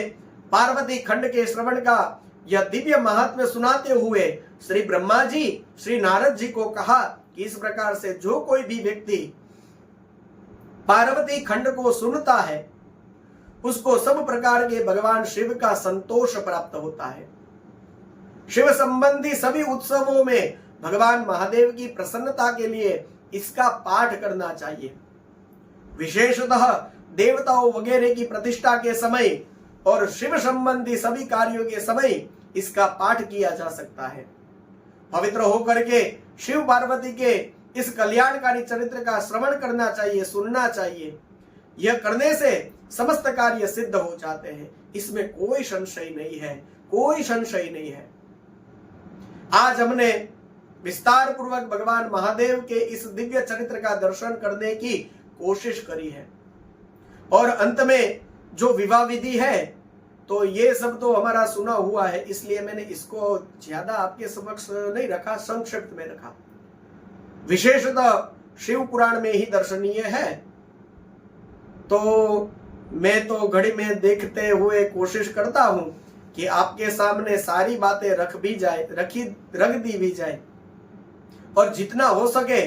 पार्वती खंड के श्रवण का यह दिव्य महात्म्य सुनाते हुए श्री ब्रह्मा जी श्री नारद जी को कहा कि इस प्रकार से जो कोई भी व्यक्ति पार्वती खंड को सुनता है उसको सब प्रकार के भगवान शिव का संतोष प्राप्त होता है। शिव संबंधी सभी उत्सवों में भगवान महादेव की प्रसन्नता के लिए इसका पाठ करना चाहिए। विशेषतः देवताओं वगैरह की प्रतिष्ठा के समय और शिव संबंधी सभी कार्यों के समय इसका पाठ किया जा सकता है। पवित्र होकर के शिव पार्वती के इस कल्याणकारी चरित्र का श्रवण करना चाहिए, सुनना चाहिए। यह करने से समस्त कार्य सिद्ध हो जाते हैं, इसमें कोई संशय नहीं है, कोई संशय नहीं है। आज हमने विस्तार पूर्वक भगवान महादेव के इस दिव्य चरित्र का दर्शन करने की कोशिश करी है और अंत में जो विवाह विधि है तो ये सब तो हमारा सुना हुआ है, इसलिए मैंने इसको ज्यादा आपके समक्ष नहीं रखा, संक्षिप्त में रखा। विशेषतः शिव पुराण में ही दर्शनीय है, तो मैं तो घड़ी में देखते हुए कोशिश करता हूं कि आपके सामने सारी बातें रख दी भी जाए और जितना हो सके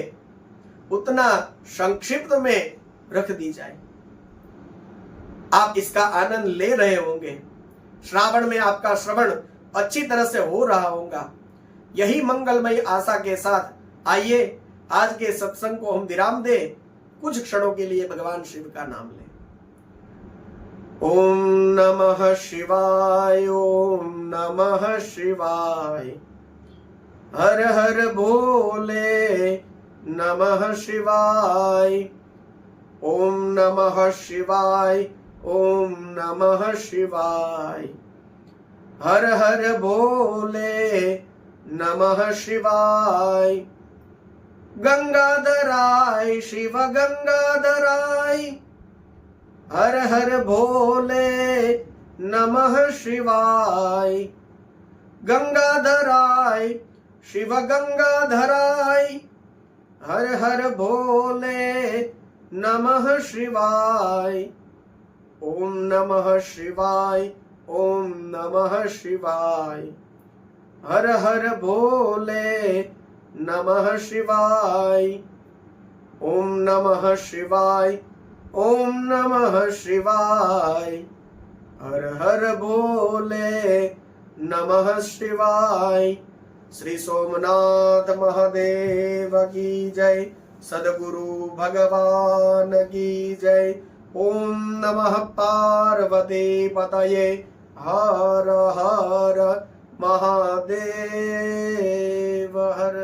उतना संक्षिप्त में रख दी जाए। आप इसका आनंद ले रहे होंगे, श्रावण में आपका श्रवण अच्छी तरह से हो रहा होगा। यही मंगलमयी आशा के साथ आइए आज के सत्संग को हम विराम दें, कुछ क्षणों के लिए भगवान शिव का नाम लें। ओम नमः शिवाय, ओम नमः शिवाय, हर हर भोले नमः शिवाय, ओम नमः शिवाय, ओम नमः शिवाय, हर हर भोले नमः शिवाय। गंगाधराय शिव गंगाधराय, हर हर भोले नमः शिवाय। गंगाधराय शिव गंगाधराय, हर हर भोले नमः शिवाय। ओम नमः शिवाय, ओम नमः शिवाय, हर हर भोले नमः शिवाय। ओम नमः शिवाय, ओम नमः शिवाय, हर हर भोले नमः शिवाय। श्री सोमनाथ महादेव की जय, सद्गुरु भगवान की जय। ओम नमः पार्वती पतये, हर हर महादेव हर